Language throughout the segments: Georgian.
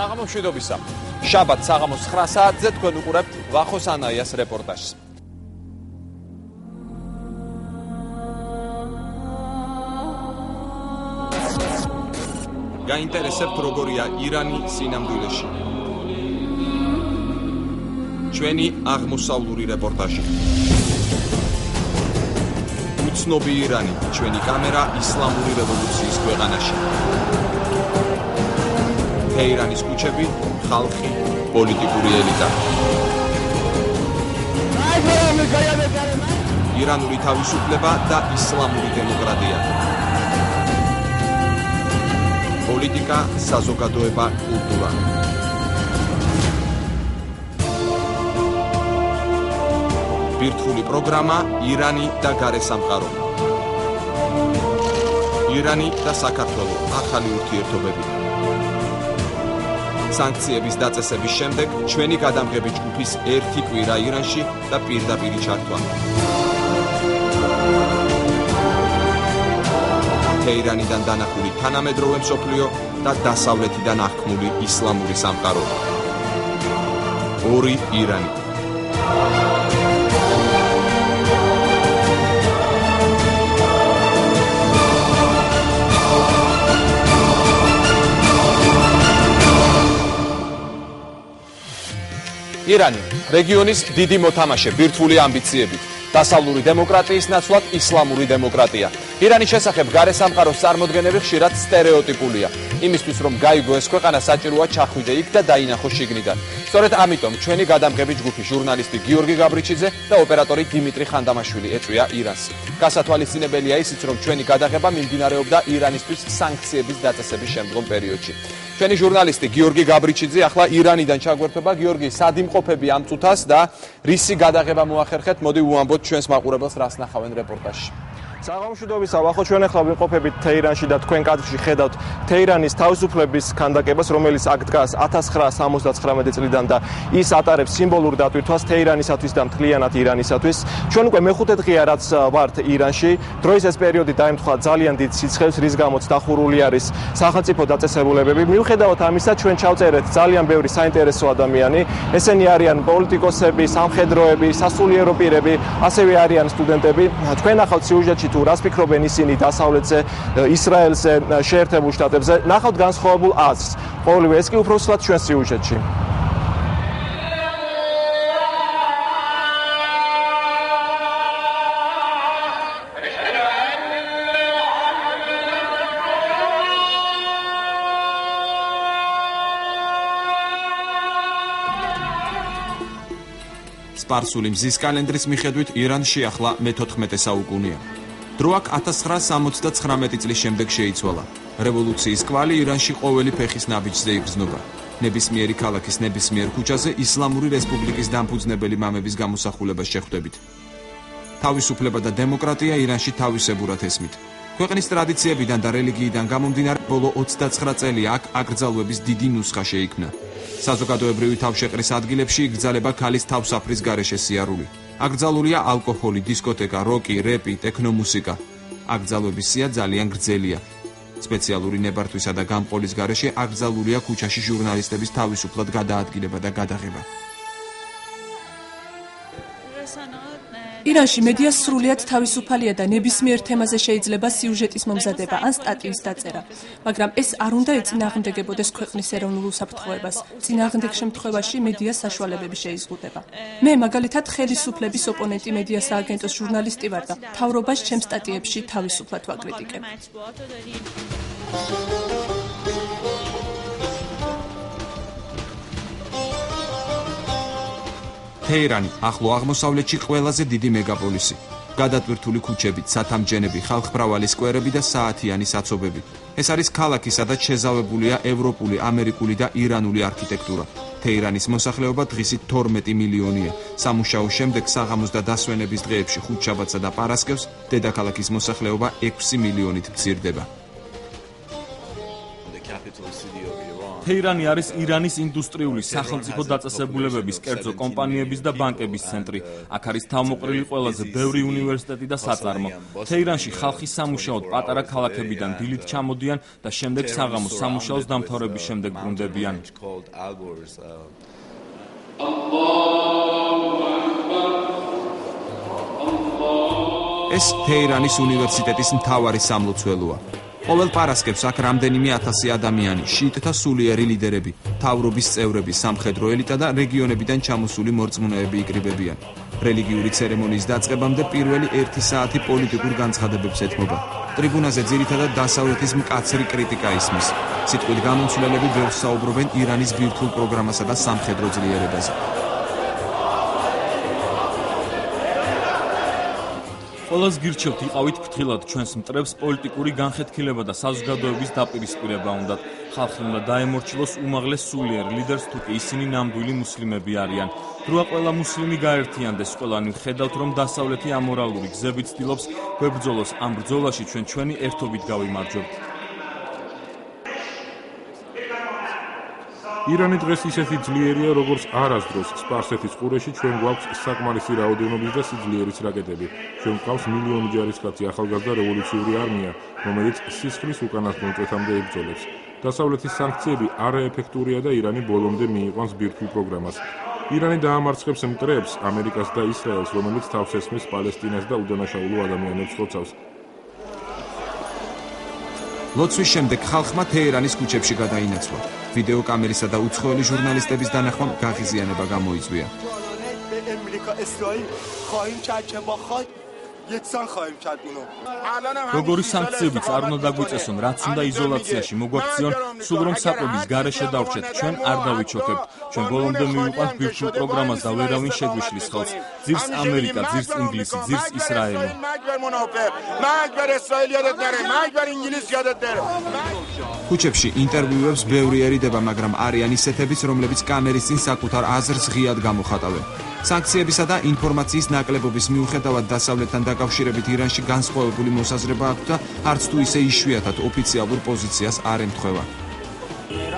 საღამო მშვიდობისა. შაბათ საღამოს 9 საათზე თქვენ უყურებთ ვახოს ანაიას რეპორტაჟს. გაინტერესებთ როგორია ირანი სინამდვილეში. ჩვენი აღმოსავლური რეპორტაჟი. უცნობი ირანი, ჩვენი კამერა ისლამური რევოლუციის ქვეყანაში. თეირანის ქუჩები, ხალხი, პოლიტიკური ელიტა. ირანული თავისუფლება და ისლამური დემოკრატია. პოლიტიკა, საზოგადოება, კულტურა. ბირთვული პროგრამა ირანი და გარესამყარო. ირანი და საქართველო, ახალი ურთიერთობები. სანქციების დაწესების შემდეგ ჩვენი გადამღები ჯგუფის ერთი კვირა ირანში და პირდაპირი ჩართვა. თეირანიდან დანახული თანამედროვე მსოფლიო და დასავლეთიდან აღქმული ისლამური სამყარო. ორი ირანი. ირანი რეგიონის დიდი მოთამაშე ბირთვული ამბიციებით. დასავლური დემოკრატიის ნაცვლად ისლამური დემოკრატია. ირანის შესახებ გარესამყაროს წარმოდგენები ხშირად სტერეოტიპულია. იმისთვის რომ გაიგო ეს ქვეყანა საჭიროა ჩახვიდე იქ და დაინახო შიგნიდან. სწორედ ამიტომ ჩვენი გადამღები ჯგუფი ჟურნალისტი გიორგი გაბრიჩიძე და ოპერატორი დიმიტრი ხანდამაშვილი ეწვია ირანს. გასათვალისწინებელია ისიც რომ ჩვენი გადაღება მიმდინარეობდა ირანისთვის სანქციების დაწესების შემდგომ პერიოდში. ჩვენი ჟურნალისტი გიორგი გაბრიჩიძე ახლა ირანიდან ჩაგვერთვება. გიორგი, სად იმყოფები ამ წუთას და რისი გადაღება მოახერხეთ? მოდი უამბოთ ჩვენს მაყურებელს რას ნახავენ რეპორტაჟში. საღამოშვიდობისა, ვახო, ჩვენ ახლა ვიმყოფებით თეირანში და თქვენ კადრში ხედავთ თეირანის თავისუფლების ქანდაკებას, რომელიც აქ დგას 1979 წლიდან და ის ატარებს სიმბოლურ დატვირთვას თეირანისათვის და მთლიანად ირანისათვის. ჩვენ უკვე მეხუთე დღეა რაც ვართ ირანში. დროის ეს პერიოდი დაემთხვა ძალიან დიდ სიცხეს, რის გამოც დახურული არის სახელმწიფო დაწესებულებები. მიუხედავად ამისა, ჩვენ ჩავწერეთ ძალიან ბევრი საინტერესო ადამიანი. ესენი არიან პოლიტიკოსები, სამხედროები, სასულიერო პირები, ასევე არიან სტუდენტები. თქვენ ახავთ სიუჟეტში თუ რას ფიქრობენ ისინი დასავლეთზე, ისრაელზე, შეერთებულ შტატებზე, ნახავთ განსხვავებულ აზრს. ყოველივე ეს კი უფრო სულად ჩვენ სიუჟეტში. სპარსული მზის კალენდრის მიხედვით ირანში ახლა მე-14 საუკუნეა. დრო აქ 1979 წლის შემდეგ შეიცვალა. რევოლუციის კვალი ირანში ყოველი ფეხის ნაბიჯზე იგრძნობა. ნებისმიერი ქალაქის ნებისმიერ ქუჩაზე ისლამური რესპუბლიკის დამფუძნებელი მამების გამოსახულებას შეხვდებით. თავისუფლება და დემოკრატია ირანში თავისებურად ესმით. ქვეყნის ტრადიციებიდან და რელიგიიდან გამომდინარე ბოლო 29 წელი აქ აკრძალვების დიდი ნუსხა შეიქმნა. საზოგადოებრივი თავშეყრის ადგილებში იგრძალება ქალის თავსაფრის გარეშე სიარული. აკრძალულია ალკოჰოლი, დისკოტეკა, როკი, რეპი, ტექნომუსიკა. აკრძალვების სია ძალიან გრძელია. სპეციალური ნებართვისა და გამყოლის გარეშე აკრძალულია ქუჩაში ჟურნალისტების თავისუფლად გადაადგილება და გადაღება. ირანში მედია სრულიად თავისუფალია და ნებისმიერ თემაზე შეიძლება სიუჟეტის მომზადება ან სტატიის დაწერა, მაგრამ ეს არ უნდა ეწინააღმდეგებოდეს ქვეყნის ეროვნულ უსაფრთხოებას. წინააღმდეგ შემთხვევაში მედიას საშუალებები შეიზღუდება. მე მაგალითად ხელისუფლების ოპონენტი მედია სააგენტოს ჟურნალისტი ვარ და მთავრობას ჩემ სტატიებში თავისუფლად ვაკრიტიკებ. თეირანი ახლო აღმოსავლეთში ყველაზე დიდი მეგაპოლისი. გადატვირთული ქუჩებით, სათამჯენები, ხალხმრავალი სკვერები და საათიანი საცობები. ეს არის ქალაქი, სადაც შეზავებულია ევროპული, ამერიკული და ირანული არქიტექტურა. თეირანის მოსახლეობა დღისით 12 მილიონია. სამუშაოს შემდეგ საღამოს და დასვენების დღეებში ხუთშაბათსა და პარასკევს დედაქალაქის მოსახლეობა 6 მილიონით მცირდება. თეირანი არის ირანის ინდუსტრიული სახელმწიფო დაწესებულებების, კერძო კომპანიების და ბანკების ცენტრი. აქ არის თავმოყრილი ყველაზე ბევრი უნივერსიტეტი და საწარმო. თეირანში ხალხი სამუშაოდ პატარა ქალაქებიდან დილით ჩამოდიან და შემდეგ საღამოს სამუშაოს დამთავრების შემდეგ ბრუნდებიან. ეს თეირანის უნივერსიტეტის მთავარი სამლოცველოა. ყოველ პარასკევს აქ რამდენიმე ათასი ადამიანი, შიიტთა სულიერი ლიდერები, მთავრობის წევრები, სამხედრო ელიტა და რეგიონებიდან ჩამოსული მორწმუნეები იკრიბებიან. რელიგიური ცერემონიის დაწყებამდე პირველი 1 საათი პოლიტიკურ განცხადებებს ეთმობა. ტრიბუნაზე ძირითადად დასავლეთის მკაცრი კრიტიკა ისმის. სიტყვით გამომცვლელები ბევრს საუბრობენ ირანის ბირთვულ პროგრამასა და სამხედრო ძლიერებაზე. ყველას გირჩევთ იყავით ფრთხილად ჩვენს მტრებს პოლიტიკური განხეთქილება და საზოგადოების დაპირისპირება უნდათ. ხალხი უნდა დაემორჩილოს უმაღლეს სულიერ ლიდერს, თუ კი ისინი ნამდვილი მუსლიმები არიან. დროა ყველა მუსლიმი გაერთიანდეს, ყველანი ვხედავთ, რომ დასავლეთი ამორალური გზებით ცდილობს გვებრძოლოს. ამ ბრძოლაში ჩვენი ერთობით გავიმარჯვებთ. ირანი დღეს ისეთი ძლიერია, როგორც არასდროს. სპარსეთის ყურეში ჩვენ გვაქვს საკმარისი რაოდენობის და სიძლიერის რაკეტები. ჩვენ გვყავს მილიონი ჯარისკაცი ახალგაზრდა რევოლუციური არმია, რომელიც სისხლის უკანასკნელ წვეთამდე იბრძოლებს. დასავლეთის სანქციები არაეფექტურია და ირანი ბოლომდე მიიყვანს ბირთვულ პროგრამას. ირანი დაამარცხებს მტრებს, ამერიკას და ისრაელს, რომელიც თავს ესმის პალესტინას და უდანაშაულო ადამიანებს ხოცავს. ლოცვის შემდეგ ხალხმა თეირანის ქუჩებში გადაინაცვლა. ვიდეო კამერისა და უცხოელი ჟურნალისტების დანახვამ გაღიზიანება გამოიწვია. როგორი სანქციებიც არ უნდა დაგვიწესონ, რაც უნდა იზოლაციაში მოგვაქციონ, სულ რომ საკვების გარეშე დავრჩეთ, ჩვენ არ დავიჩოქებთ. ჩვენ ბოლომდე მივიყვანთ ბირთვულ პროგრამას და ვერავინ შეგვიშლის ხელს. ძირს ამერიკა, ძირს ინგლისი, ძირს ისრაელი. ქუჩებში ინტერვიუებს ბევრი ერიდება, მაგრამ არიან ისეთებიც, რომლებიც კამერის წინ საკუთარ აზრს ღიად გამოხატავენ. სანქციებისა და ინფორმაციის ნაკლებობის მიუხედავად დასავლეთთან დაკავშირებით ირანში განსხვავებული მოსაზრება აქვს და არც თუ ისე იშვიათად ოფიციალურ პოზიციას არ ემთხვევა.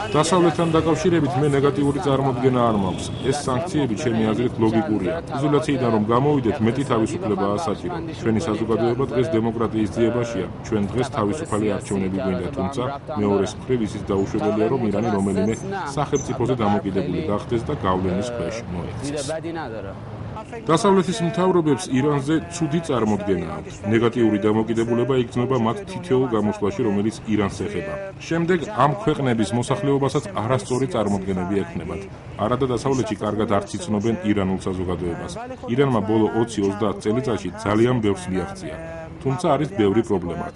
დასავლეთთან დაკავშირებით მე ნეგატიური წარმოდგენა არ მაქვს. ეს სანქციები ჩემი აზრით ლოგიკურია. იზოლაციიდან რომ გამოვიდეთ, მეტი თავისუფლებაა საჭირო. ჩვენი საზოგადოება დღეს დემოკრატიის ძიებაშია. ჩვენ დღეს თავისუფალი არჩევნები გვინდა, თუმცა მეორეს მხრივ ისიც დაუშვებელია, რომ ირანი რომელიმე სახელმწიფოზე დამოკიდებული გახდეს და გავლენის ქვეშ მოექცეს. დასავლეთის მთავრობებს ირანზე ცუდი წარმოდგენა აქვს. ნეგატიური დამოკიდებულება იგრძნობა მათ თითოეულ გამოსვლაში, რომელიც ირანს ეხება. შემდეგ ამ ქვეყნების მოსახლეობასაც არასწორი წარმოდგენები ექნებათ. არადა დასავლეთში კარგად არ ცნობენ ირანულ საზოგადოებას. ირანმა ბოლო 20-30 წელიწადში ძალიან ბევრს მიაღწია. თუმცა არის ბევრი პრობლემაც.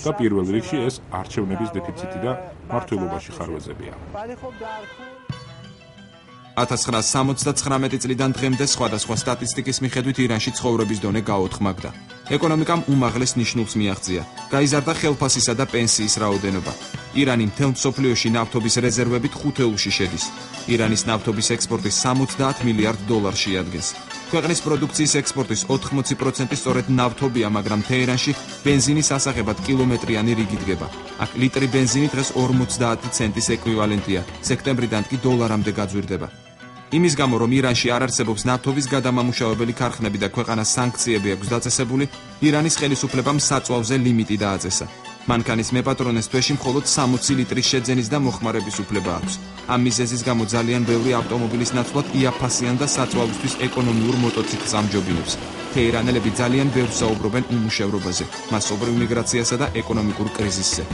და პირველ რიგში ეს არჩევნების დეფიციტი და მმართველობაში ხარვეზებია. 1979 წლიდან დღემდე სხვადასხვა სტატისტიკის მიხედვით ირანში ცხოვრების დონე გაოთხმაგდა. ეკონომიკამ უმაღლეს ნიშნულს მიაღწია. გაიზარდა ხელფასისა და პენსიის რაოდენობა. ირანი მთელ მსოფლიოში ნავთობის რეზერვებით 5-ში შედის. ირანის ნავთობის ექსპორტი 70 მილიარდ დოლარს შეადგენს. ქვეყნის პროდუქციის ექსპორტის 80% სწორედ ნავთობია, მაგრამ თეირანში ბენზინის ასაღებად კილომეტრიანი რიგი დგება. აქ ლიტრი ბენზინი დღეს 50 ცენტის ეკვივალენტია, სექტემბრიდან კი დოლარამდე გაძვირდება. იმის გამო, რომ ირანში არ არსებობს ნავთობის გადამამუშავებელი ქარხნები და ქვეყანას სანქციები აქვს დაწესებული, ირანის ხელისუფლებამ საწვავზე ლიმიტი დააწესა. მანქანის მეპატრონეს თვეში მხოლოდ 60 ლიტრის შეძენის და მოხმარების უფლება აქვს. ამ მიზეზის გამო ძალიან ბევრი ავტომობილის ნაცვლად იაფასიან და საწვავისთვის ეკონომიურ მოტოციკლს ამჯობინებს. თეირანელები ძალიან ბევრს საუბრობენ უმუშევრობაზე, მასობრივ მიგრაციასა და ეკონომიკურ კრიზისზე.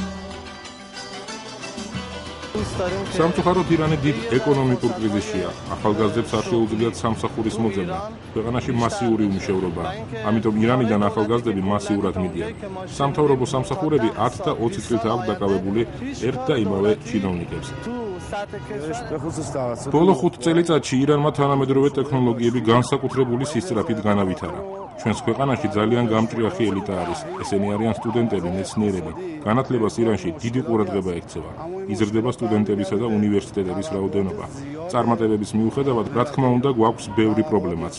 სამწუხაროდ ირანი დიდ ეკონომიკურ კრიზისშია. ახალგაზრდებს არ შეუძლიათ სამსახურის მოძებნა. ქვეყანაში მასიური უმუშევრობაა. ამიტომ ირანიდან ახალგაზრდები მასიურად მიდიან. სამთავრობო სამსახურები 10 და 20 წლით აქვს დაკავებული ერთ და იმავე ჩინოვნიკებს. ბოლო 5 წელიწადში ირანმა თანამედროვე ტექნოლოგიები განსაკუთრებული სისწრაფით განავითარა. ჩვენს ქვეყანაში ძალიან გამჭრიახი ელიტა არის. ესენი არიან სტუდენტები, მეცნიერები. განათლებას ირანში დიდი ყურადღება ექცევა. იზრდება სტუდენტებისა და უნივერსიტეტების რაოდენობა. წარმატებების მიუხედავად, რა თქმა უნდა, გვაქვს ბევრი პრობლემაც,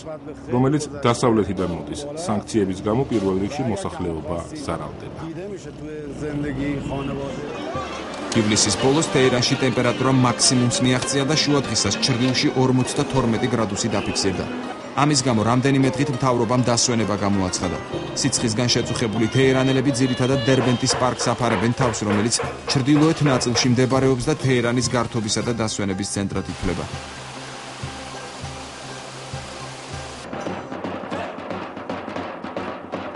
რომელიც დასავლეთიდან მოდის. სანქციების გამო პირველ რიგში მოსახლეობა ზარალდება. ივლისის ბოლოს თეირანში ტემპერატურა მაქსიმუმს მიაღწია და შუადღისას ჩრდილში 52 გრადუსი დაფიქსირდა. ამის გამო რამდენიმე დღით მთავრობამ დასვენება გამოაცხადა. სიცხისგან შეწუხებული თეირანელები ძირითადად დერბენტის პარკს აფარებენ თავს, რომელიც ჩრდილოეთ ნაწილში მდებარეობს და თეირანის გართობისა და დასვენების ცენტრად ითვლება.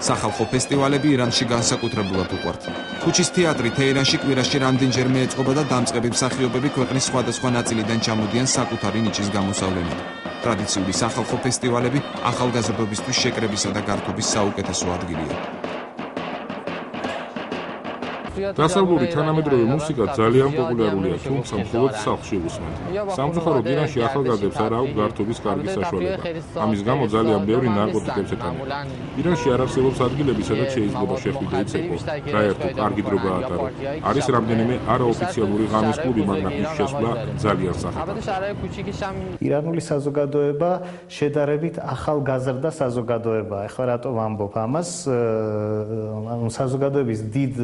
სახალხო ფესტივალები ირანში განსაკუთრებულად უყვართ. ქუჩის თეატრი თეირანში კვირაში რამდენჯერმე ეწყობა და დამწყები მსახიობები ქვეყნის სხვადასხვა ნაწილიდან ჩამოდიან საკუთარი ნიჭის გამოსავლენად. ტრადიციული სახალხო ფესტივალები ახალგაზრდობისთვის შეკრებისა და გართობის საუკეთესო ადგილია. დასავლური თანამედროვე მუსიკა ძალიან პოპულარულია, თუმცა მხოლოდ სახლში უსმენთ. სამწუხაროდ ირანში ახალგაზრდებს არ აქვს გართობის კარგი საშუალება. ამის გამო ძალიან ბევრი ნარკოტიკებს ეტანება. ირანში არ არსებობს ადგილები, სადაც შეიძლება შეხვიდე იცეკვო, გაერთო, კარგი დრო გაატარო. არის რამდენიმე არაოფიციალური ღამის კლუბი, მაგრამ ის შესვლა ძალიან სახიფათოა. ირანული საზოგადოება შედარებით ახალგაზრდა საზოგადოებაა. ეხლა რატო ვამბობ ამას? საზოგადოების დიდ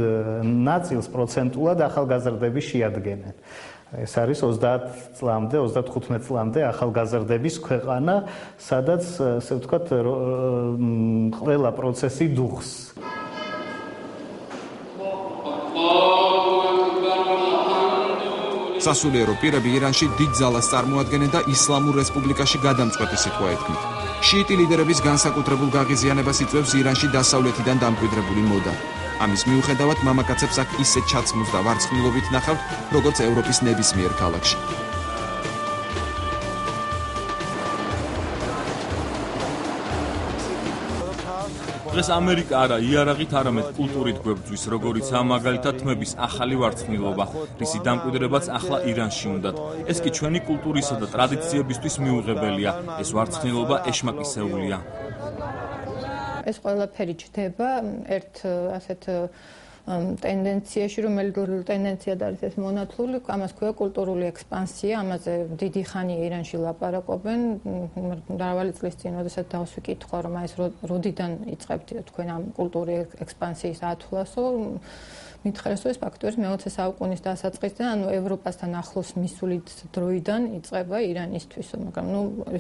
ნაწილს პროცენტულად ახალგაზრდები შეადგენენ. ეს არის 30 წლამდე, 35 წლამდე ახალგაზრდების ქვეყანა, სადაც, ასე ვთქვათ, ყველა პროცესი დუხს. სასულიერო პირები ირანში დიდ ძალას წარმოადგენენ და ისლამურ რესპუბლიკაში გადამწყვეტი სიტყვა ეთქმით. შიიტი ლიდერების განსაკუთრებულ გაღიზიანებას იწვევს ირანში დასავლეთიდან დამკვიდრებული მოდა. ამის მიუხედავად მამაკაცებს აქ ისე ჩაცმულს და ვარცხნილობით ნახავთ, როგორც ევროპის ნებისმიერ ქალაქში. დღეს ამერიკა არა იარაღით, არამედ კულტურით გვებრძვის, როგორიცაა მაგალითად თმების ახალი ვარცხნილობა, რისი დამკვიდრებაც ახლა ირანში უნდათ. ეს კი ჩვენი კულტურისა და ტრადიციებისთვის მიუღებელია. ეს ვარცხნილობა ეშმაკისეულია. ეს ყველაფერი ჯდება ერთ ასეთ ტენდენციაში, რომელიც ტენდენცია არის ეს მონათლული, ამას ქვია კულტურული ექსპანსია, ამაზე დიდი ხანია ირანში ლაპარაკობენ. მრავალი წლის წინ, როდესაც დავსვიკითხვა, რომ ეს როდიდან იწყებთ თქვენ ამ კულტურული ექსპანსიის ათვლასო, მითხრეს, რომ ეს ფაქტორი მე-20 საუკუნის დასაწყისიდან, ანუ ევროპასთან ახლოს მისული დროიდან იწყება ირანისთვის, მაგრამ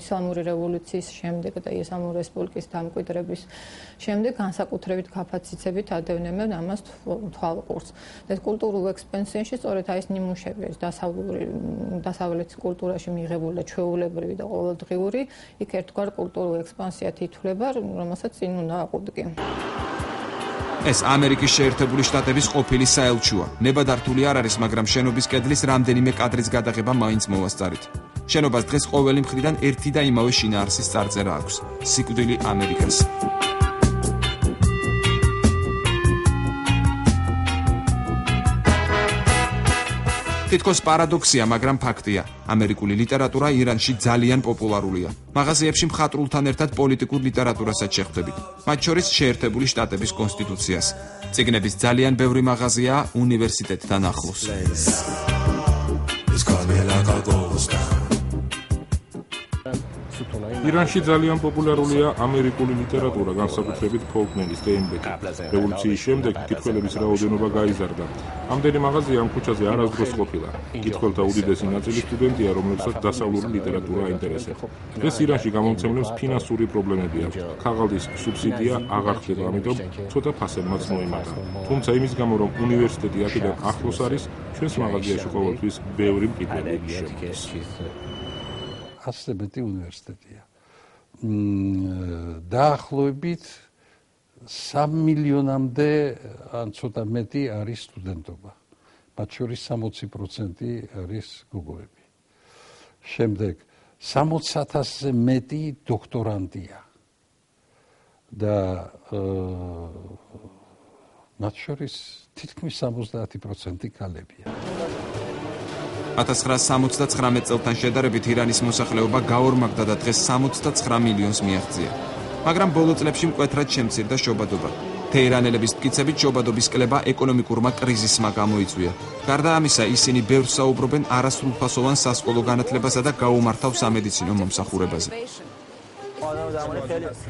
ისლამური რევოლუციის შემდეგ და ისლამური რესპუბლიკის დამკვიდრების შემდეგ განსაკუთრებით კაპაციტეტებით ადევნებენ ამას თვალყურს. ეს კულტურულ ექსპანსიაში სწორედ ეს ნიმუშები არის დასავლეთის კულტურაში მიღებული და ჩვეულებრივი და ყოველდღიური, იქ ერთგვარ კულტურულ ექსპანსიად ითვლება, რომელსაც წინ უნდა აყუდკი. ეს ამერიკის შეერთებული შტატების ყოფილი საელჩოა. ნებადართული არ არის, მაგრამ შენობის კედლის რამდენიმე კადრის გადაღება მაინც მოვასწარით. შენობას დღეს ყოველი მხრიდან ერთი და იმავე შინაარსის წარწერა აქვს. სიკვდილი ამერიკას. თითქოს პარადოქსია, მაგრამ ფაქტია. ამერიკული ლიტერატურა ირანში ძალიან პოპულარულია. მაღაზიებში მხატვრულთან ერთად პოლიტიკურ ლიტერატურასაც შეხვდებით. მათ შორის შეერთებული შტატების კონსტიტუციას. წიგნების ძალიან ბევრი მაღაზიაა უნივერსიტეტთან ახლოს. ირანში ძალიან პოპულარულია ამერიკული ლიტერატურა, განსაკუთრებით ფოლკნერი, სტეინბეკი. რევოლუციის შემდეგ კითხველების რაოდენობა გაიზარდა. ამდენი მაღაზია ამ ქუჩაზე არასდროს ყოფილა. კითხველთა უდიდესი ნაწილი სტუდენტია, რომლებსაც დასავლური ლიტერატურა აინტერესებს. დღეს ირანში გამომცემლებს ფინანსური პრობლემები აქვს. ქაღალდის სუბსიდია აღარ ხდება, ამიტომ ცოტა ფასებმაც მოიმატა. თუმცა იმის გამო, რომ უნივერსიტეტი აქედან ახლოს არის, ჩვენს მაღაზიაში ყოველთვის ბევრი მკითხველი შემოდის. ასე მეტი უნივერსიტეტია. დაახლოებით 3 მილიონამდე ან ცოტა მეტი არის სტუდენტობა. მათ შორის 60% არის გოგოები. შემდეგ 60,000-ზე მეტი დოქტორანტია. და მათ შორის თითქმის 70% ქალებია. 1979 წელთან შედარებით ირანის მოსახლეობა გაორმაგდა და დღეს 69 მილიონს მიაღწია. მაგრამ ბოლო წლებში მკვეთრად შემცირდა შობადობა. თეირანელების მტკიცებით შობადობის კლება ეკონომიკურმა კრიზისმა გამოიწვია. გარდა ამისა, ისინი ბევრს საუბრობენ არასრულფასოვან სასკოლო განათლებასა და გაუმართავ სამედიცინო მომსახურებაზე.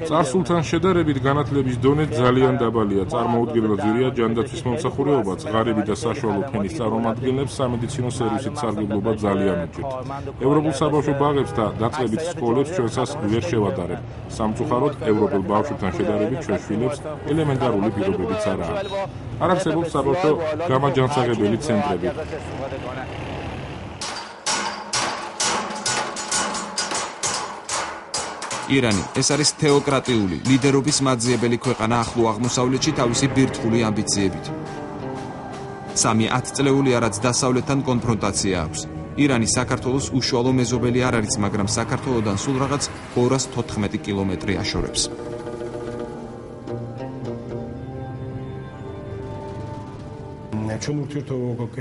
წარსულთან შედარებით განათლების დონე ძალიან დაბალია. წარმოუდგენლად ძვირია ჯანდაცვის მომსახურეობაც, ღარიბი და საშუალო ფენის წარმომადგენლებს სამედიცინო სერვისით სარგებლობა ძალიან უჭირთ. ევროპულ საბავშვო ბაღებს და დაწყებით სკოლებს ჩვენსას ვერ შევადარებ. სამწუხაროდ, ევროპელ ბავშვებთან შედარებით ჩვენ შვილებს ელემენტარული პირობებიც არ აქვს. არ არსებობს საბავშვო გამაჯანსაღებელი ცენტრები. ირანი ეს არის თეოკრატიული, ლიდერობის მაძიებელი ქვეყანა ახლო აღმოსავლეთში თავისი ბირთვული ამბიციებით. 3-10 წლეულია, რაც დასავლეთთან კონფრონტაცია აქვს. ირანი საქართველოს უშუალო მეზობელი არ არის, მაგრამ საქართველოსთან სულ რაღაც 214 კილომეტრი აშორებს. ჩვენ ურთიერთობა გვაქვს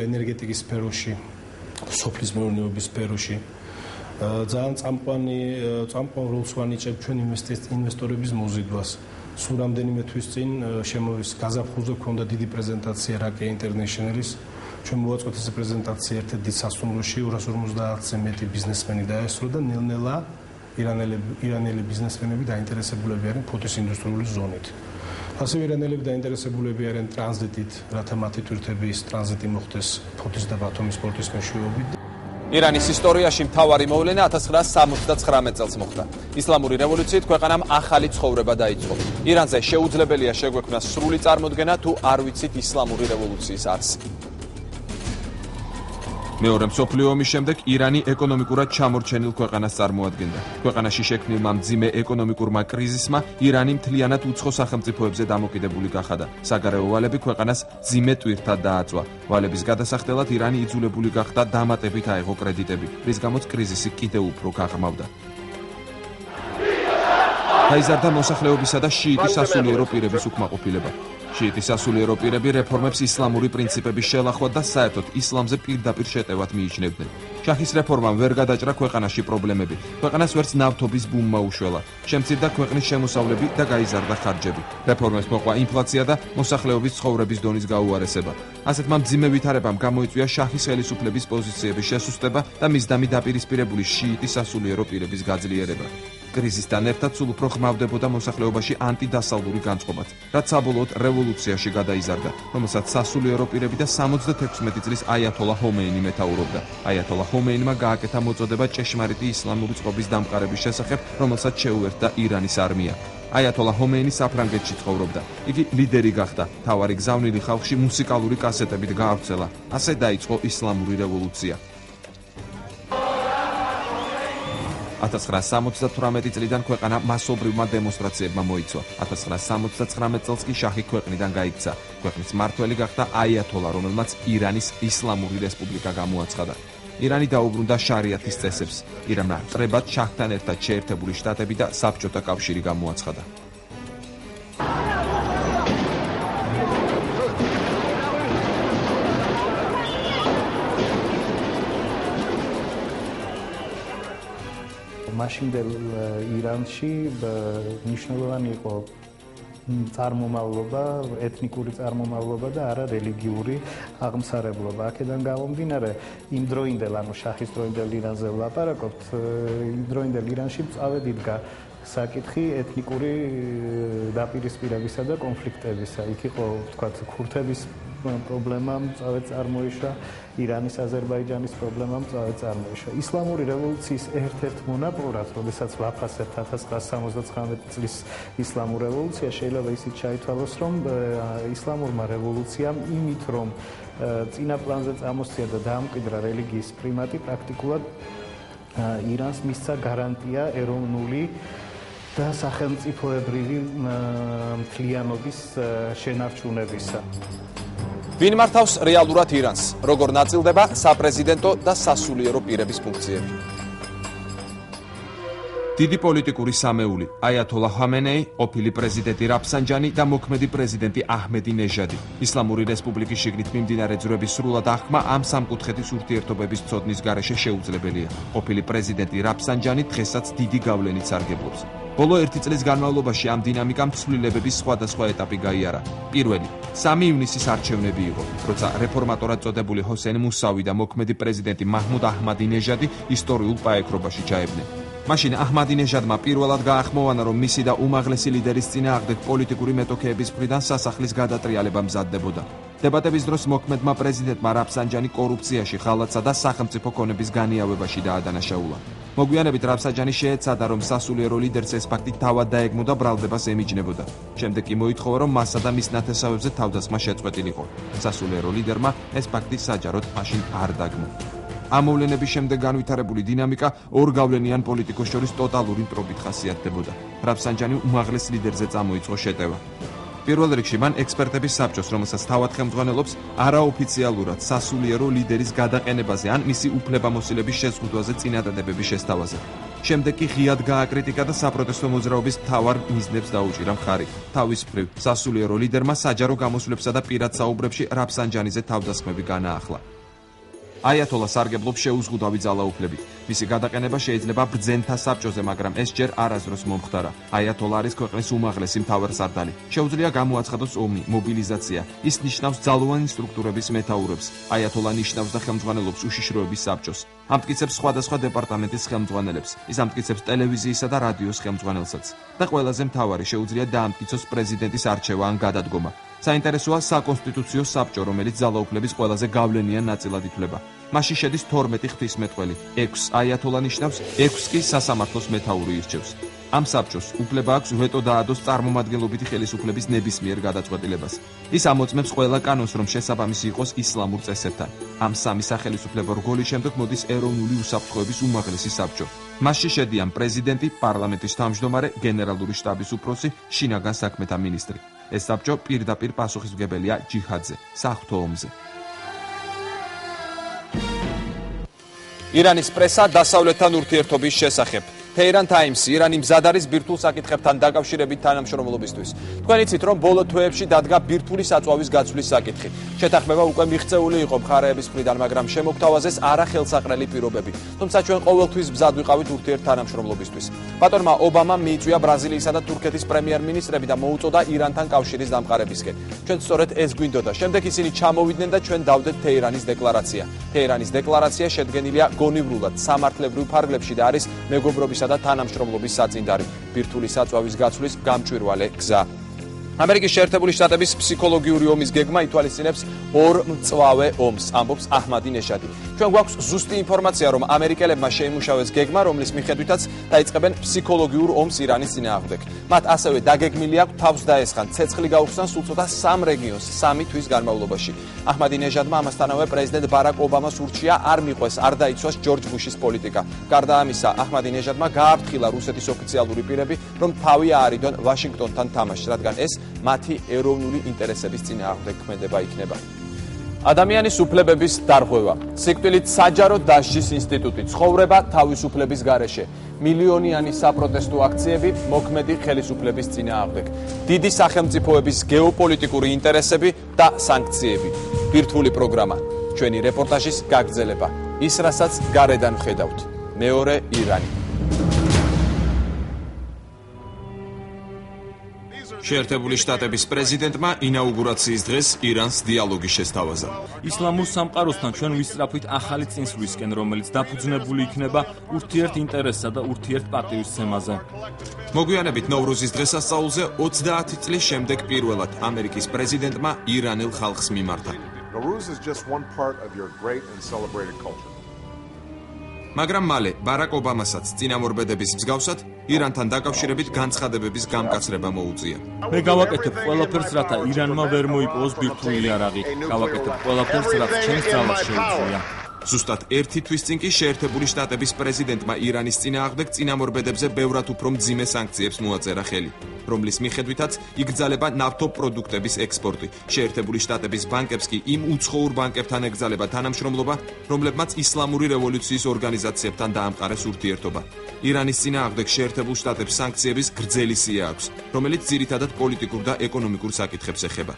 ენერგეტიკის სფეროში, სოფლის მეურნეობის სფეროში. ძალიან წამყვან როლს ვანიჭებ ჩვენ ინვესტორების მოზიდვას. სულ რამდენიმე თვის წინ შემოვის გაზაფხულზე ქონდა დიდი პრეზენტაცია რაკე ინტერნეშნალის. ჩვენ მოვაწყოთ ეს პრეზენტაცია ერთ-ერთ დიდ სასტუმროში 250-ზე მეტი ბიზნესმენი დაესწრო და ნელ-ნელა ირანელი ბიზნესმენები დაინტერესებულები არიან ფოთის ინდუსტრიული ზონით. ასევე ირანელები დაინტერესებულები არიან ტრანზიტით, რათა მათი თვირთების ტრანზიტი მოხდეს ფოთის და ბათუმის პორტის მეშვეობით. ირანის ისტორიაში მთავარი მოვლენა 1979 წელს მოხდა. ისლამური რევოლუციით ქვეყანამ ახალი ცხოვრება დაიწყო. ირანზე შეუძლებელია შეგვექმნას სრული წარმოდგენა, თუ არ ვიცით ისლამური რევოლუციის არსი. მეორე მსოფლიო ომის შემდეგ ირანი ეკონომიკურად ჩამორჩენილ ქვეყანას წარმოადგენდა. ქვეყანაში შექმნილმა მძიმე ეკონომიკურმა კრიზისმა ირანი მთლიანად უცხო სახელმწიფოებზე დამოკიდებული გახადა. საგარეო ვალები ქვეყანას მძიმე ტვირთად დააწვა. ვალების გადასახდელად ირანი იძულებული გახდა დამატებით აეღო კრედიტები, რის გამოც კრიზისი კიდევ უფრო გაღრმავდა. გაიზარდა მოსახლეობისა და შიიტის სასულიერო პირების უკმაყოფილება. შიიტის სასულიერო პირები რეფორმებს ისლამური პრინციპების შელახვად და საერთოდ ისლამზე პირდაპირ შეტევად მიიჩნევდნენ. შაჰის რეფორმამ ვერ გადაჭრა ქვეყანაში პრობლემები. ქვეყანას ვერც ნავთობის ბუმმა უშველა. შემცირდა ქვეყნის შემოსავლები და გაიზარდა ხარჯები. რეფორმებს მოყვა ინფლაცია და მოსახლეობის ცხოვრების დონის გაუარესება. ასეთმა მძიმე ვითარებამ გამოიწვია შაჰის ხელისუფლების პოზიციების შესუსტება და მისდამი დაპირისპირებული შიიტის სასულიერო პირების გაძლიერება. კრიზისთან ერთად სულ უფრო ღრმავდებოდა მოსახლეობაში ანტიდასავლური განწყობაც, რაც საბოლოოდ რევოლუციაში გადაიზარდა, რომელსაც სასულიერო პირები და 76 წლის აიათოლა ჰომეინი მეთაურობდა. აიათოლა ჰომეინმა გააკეთა მოწოდება ჭეშმარიტი ისლამური წყობის დამყარების შესახებ, რომელსაც შეუერთდა ირანის არმია. აიათოლა ჰომეინი საფრანგეთში ცხოვრობდა. იგი ლიდერი გახდა. მთავარი გზავნილი ხალხში მუსიკალური კასეტებით გაავრცელა. ასე დაიწყო ისლამური რევოლუცია. 1978 წლიდან ქვეყანა მასობრივმა დემონსტრაციებმა მოიცვა. 1979 წელს კი შაჰი ქვეყნიდან გაიქცა. ქვეყნის მმართველი გახდა აიათოლა, რომელმაც ირანის ისლამური რესპუბლიკა გამოაცხადა. ირანი დაუბრუნდა შარიათის წესებს. ირანმა წრებად შაჰთან ერთად შეერთებული შტატები და საბჭოთა კავშირი გამოაცხადა. მაშინდელ ირანში მნიშვნელოვანი იყო წარმომავლობა, ეთნიკური წარმომავლობა და არა რელიგიური აღმსარებლობა. აქედან გამომდინარე, იმ დროინდელ, ანუ შაჰის დროინდელ ირანზე ვლაპარაკობთ, იმ დროინდელ ირანში მწავედ იდგა საკითხი ეთნიკური დაპირისპირებისა და კონფლიქტებისა. იქ იყო, თქვათ, ქურთების პრობლემა მწავედ წარმოიშვა, ირანის აზერბაიჯანის პრობლემა მწავედ წარმოიშვა. ისლამური რევოლუციის ერთ-ერთ მონაპოვრად, როდესაც ვაფასებთ 1979 წლის ისლამურ რევოლუცია, შეიძლება ისიც ჩაითვალოს, რომ ისლამურმა რევოლუციამ იმით, რომ წინა პლანზე წამოსცია და დაამკვიდრა რელიგიის პრიმატი, პრაქტიკულად ირანს მისცა გარანტია ეროვნული და სახელმწიფოებრივი მთლიანობის შენარჩუნებისა. ვინ მართავს რეალურად ირანს? როგორ ნაწილდება საპრეზიდენტო და სასულიერო პირების ფუნქციები? დიდი პოლიტიკური სამეული, აიათოლა ხამენეი, ყოფილი პრეზიდენტი რაფსანჯანი და მოქმედი პრეზიდენტი აჰმედი ნეჟადი. ისლამური რესპუბლიკის შიგნით მიმდინარე ძვრების სრულად აღქმა ამ სამკუთხედის ურთიერთობების ცოდნის გარეშე შეუძლებელია. ყოფილი პრეზიდენტი რაფსანჯანი დღესაც დიდი გავლენით სარგებლობს. ბოლო 1 წლის განმავლობაში ამ დინამიკამ ცვლილებების სხვადასხვა ეტაპი გაიარა. პირველი, 3 ივნისის არჩევნები იყო, როცა რეფორმატორად წოდებული ჰოსენ მუსავი და მოქმედი პრეზიდენტი მაჰმუდ აჰმადი ნეჟადი ისტორიულ პაექრობაში ჩაებდნენ. მაშინ აჰმადინეჟადმა პირველად გაახმოვანა, რომ მისი და უმაღლესი ლიდერის წინააღმდეგ პოლიტიკური მეტოქეების მხრიდან სასახლის გადატრიალება მზადდებოდა. დებატების დროს მოქმედმა პრეზიდენტმა რაფსანჯანი კორუფციაში, ღალატსა და სახელმწიფო ქონების განიავებაში დაადანაშაულა. მოგვიანებით რაფსანჯანი შეეცადა, რომ სასულიერო ლიდერს ეს ფაქტი თავად დაეგმო და ბრალდებას ემიჯნებოდა. შემდეგ კი მოითხოვა, რომ მასა და მის ნათესავებზე თავდასხმა შეწყვეტილიყო. სასულიერო ლიდერმა ეს ფაქტი საჯაროდ მაშინ არ დაგმო. ამ მოვლენების შემდეგ განვითარებული დინამიკა ორ გავლენიან პოლიტიკოს შორის ტოტალური მტრობით ხასიათდებოდა. რაფსანჯანი უმაღლეს ლიდერზე წამოიწყო შეტევა. პირველ რიგში მან ექსპერტების საბჭოს, რომელსაც თავად ხელმძღვანელობს, არაოფიციალურად სასულიერო ლიდერის გადაყენებაზე ან მისი უფლებამოსილების შეზღუდვაზე წინადადებების შესთავაზე. შემდეგ კი ღიად გააკრიტიკა და საპროტესტო მოძრაობის მთავარ მიზნებს დაუჭირა მხარი. თავის მხრივ, სასულიერო ლიდერმა საჯარო გამოსვლებსა და პირად საუბრებში რაფსანჯანიზე თავდასხმები განაახლა. აიათოლა სარგებლობს შეუზღუდავი ძალაუფლებით. მისი გადაყენება შეიძლება ბრძენთა საბჭოზე, მაგრამ ეს ჯერ არასდროს მომხდარა. აიათოლა არის ქვეყნის უმაღლესი მთავარსარდალი. შეუძლია გამოაცხადოს ომი, მობილიზაცია. ის ნიშნავს ძალოვანი სტრუქტურების მეთაურებს. აიათოლა ნიშნავს და ხელმძღვანელობს უშიშროების საბჭოს. ამტკიცებს სხვადასხვა დეპარტამენტის ხელმძღვანელებს. ის ამტკიცებს ტელევიზიისა და რადიოს ხელმძღვანელსაც. და ყველაზე მთავარი, შეუძლია დაამტკიცოს პრეზიდენტის არჩევა ან გადადგომა. საინტერესოა საკონსტიტუციო საბჭო, რომელიც ძალაუფლების ყველაზე გავლენიან ნაწილად ითვლება. მასში შედის 12 ღვთისმეტყველი, 6 აიათოლა ნიშნავს, 6 კი სასამართლოს მეთაური ირჩევს. ამ საბჭოს უფლება აქვს ვეტო დაადოს წარმომადგენლობითი ხელისუფლების ნებისმიერ გადაწყვეტილებას. ის ამოწმებს ყველა კანონს, რომ შესაბამისი იყოს ისლამურ წესებთან. ამ სამი სახელისუფლებო რგოლის შემდეგ მოდის ეროვნული უსაფრთხოების უმაღლესი საბჭო. მასში შედიან პრეზიდენტი, პარლამენტის თავმჯდომარე, გენერალური შტაბის უფროსი, შინაგან საქმეთა მინისტრი. ეს საბჭო პირდაპირ პასუხისმგებელია ჯიჰადზე, საღვთო ომზე. ირანის პრესა დასავლეთთან ურთიერთობის შესახებ. Tehran Times ირანი მზად არის ბირთვულ საკითხებთან დაკავშირებით თანამშრომლობისთვის. თქვენ იცით, რომ ბოლო თვეებში დადგა ბირთვული საწვავის გაცვლის საკითხი. შეთანხმება უკვე მიღწეული იყო მხარეების მხრიდან, მაგრამ შემოგთავაზეს არახელსაყრელი პირობები. თუმცა ჩვენ ყოველთვის მზად ვიყავით ურთიერთ თანამშრომლობისთვის. ბატონმა ობამამ მიიწვია ბრაზილიისა და თურქეთის პრემიერ-მინისტრები და მოუწოდა ირანთან კავშირის დამყარებისკენ. ჩვენ სწორედ ეს გვინდოდა. შემდეგ ისინი ჩამოვიდნენ და ჩვენ დავდეთ თეირანის დეკლარაცია. თეირანის დეკლარაცია შედგენილია გონივრულად სამართლებრივ ფარგლებში და არის მეგობრობის და თანამშრომლობის საწინდარი ბირთვული საწვავის გაცვლის გამჭვირვალე გზა. ამერიკის შეერთებული შტატების ფსიქოლოგიური ომის გეგმა ითვალისწინებს ორ მწვავე ომს, ამბობს აჰმადინეჟადი. ჩვენ გვაქვს ზუსტი ინფორმაცია, რომ ამერიკელებმა შეიმუშავეს გეგმა, რომლის მიხედვითაც დაიწყებენ ფსიქოლოგიურ ომს ირანის წინააღმდეგ. მათ ასევე დაგეგმილი აქვს თავს დაესხან, ცეცხლი გაუხსნან სულ ცოტა 3 რეგიონს 3 თვის განმავლობაში. აჰმადინეჟადმა ამასთანავე პრეზიდენტ ბარაკ ობამას ურჩია არ მიყვეს, არ დაიცვას ჯორჯ ბუშის პოლიტიკა. გარდა ამისა, აჰმადინეჟადმა გააფრთხილა რუსეთის ოფიციალური პირები, რომ თავი აარიდონ ვაშინგტონთან თამაშს, რადგან ეს მათი ეროვნული ინტერესების წინააღმდეგ ქმედება იქნება. ადამიანის უფლებების დარღვევა. სიკვდილით საჯარო დასჯის ინსტიტუტი, ცხოვრება თავისუფლების გარეშე. მილიონიანი საპროტესტო აქციები მოქმედი ხელისუფლების წინააღმდეგ. დიდი სახელმწიფოების გეოპოლიტიკური ინტერესები და სანქციები. ბირთვული პროგრამა. ჩვენი რეპორტაჟის გაგრძელება. ის, რასაც გარედან ვხედავთ. მეორე ირანი. შეერთებული შტატების პრეზიდენტმა ინაუგურაციის დღეს ირანს დიალოგი შესთავაზა. ისლამურ სამყაროსთან ჩვენ ვისწრაფვით ახალი წინსვლისკენ, რომელიც დაფუძნებული იქნება ურთიერთ ინტერესსა და ურთიერთ პატივისცემაზე. მოგვიანებით ნოვრუზის დღესასწაულზე 30 წლის შემდეგ პირველად ამერიკის პრეზიდენტმა ირანელ ხალხს მიმართა. მაგრამ მალე ბარაკ ობამასაც წინამორბედების მსგავსად ირანთან დაკავშირებით განცხადებების გამკაცრება მოუწია. მე გავაკეთებ ყველაფერს, რათა ირანმა ვერ მოიპოვოს ბირთვული იარაღი. გავაკეთებ ყველაფერს, რაც ჩემს ძალას შეუძლია. ზუსტად 1 თვის წინ კი შეერთებული შტატების პრეზიდენტმა ირანის წინააღმდეგ წინამორბედებზე ბევრად უფრო მძიმე სანქციებს მოაწერა ხელი, რომლის მიხედვითაც იგრძალება ნავთობპროდუქტების ექსპორტი. შეერთებული შტატების ბანკებს კი იმ უცხოურ ბანკებთან ეკრძალება თანამშრომლობა, რომლებმაც ისლამური რევოლუციის ორგანიზაციებთან დაამყარეს ურთიერთობა. ირანის წინააღმდეგ შეერთებულ შტატებს სანქციების გრძელი სია აქვს, რომელიც ძირითადად პოლიტიკურ და ეკონომიკურ საკითხებს ეხება.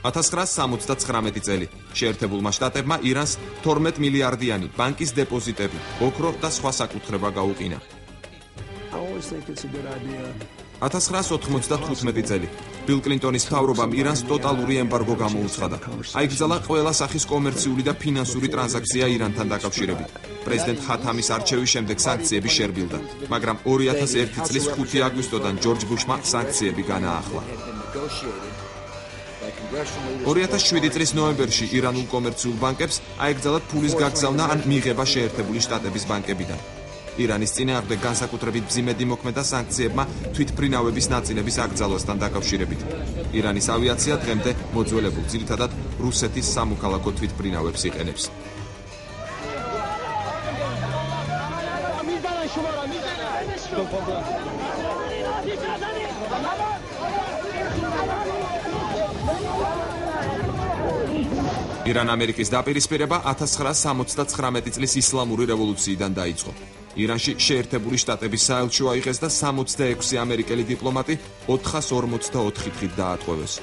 1979 წელი შეერთებულმა შტატებმა ირანს 12 მილიარდიანი ბანკის დეპოზიტები, ოქრო და სხვა საკუთრება გაუყინა. 1995 წელი ბილ კლინტონის მთავრობამ ირანს ტოტალური ემბარგო გამოუცხადა. აიკრძალა ყველა სახის კომერციული და ფინანსური ტრანზაქცია ირანთან დაკავშირებით. პრეზიდენტ ხათამის არჩევის შემდეგ სანქციები შერბილდა, მაგრამ 2001 წლის 5 აგვისტოდან ჯორჯ ბუშმა სანქციები განაახლა. 2007 წლის ნოემბერში ირანულ კომერციულ ბანკებს აეკრძალათ ფულის გაგზავნა ან მიღება შეერთებული შტატების ბანკებიდან. ირანის წინააღმდეგ განსაკუთრებით მძიმე დიმოქმედა სანქციებმა თვითმფრინავების ნაწილების აკრძალვასთან დაკავშირებით. ირანის ავიაცია დღემდე მოძველებულ ძირითადად რუსეთის სამოქალაქო თვითმფრინავებს იყენებს. ირან-ამერიკის დაპირისპირება 1979 წლის ისლამური რევოლუციიდან დაიწყო. ირანში შეერთებული შტატების საელჩო აიღეს და 66 ამერიკელი დიპლომატი 444 დღით დაატყვევეს.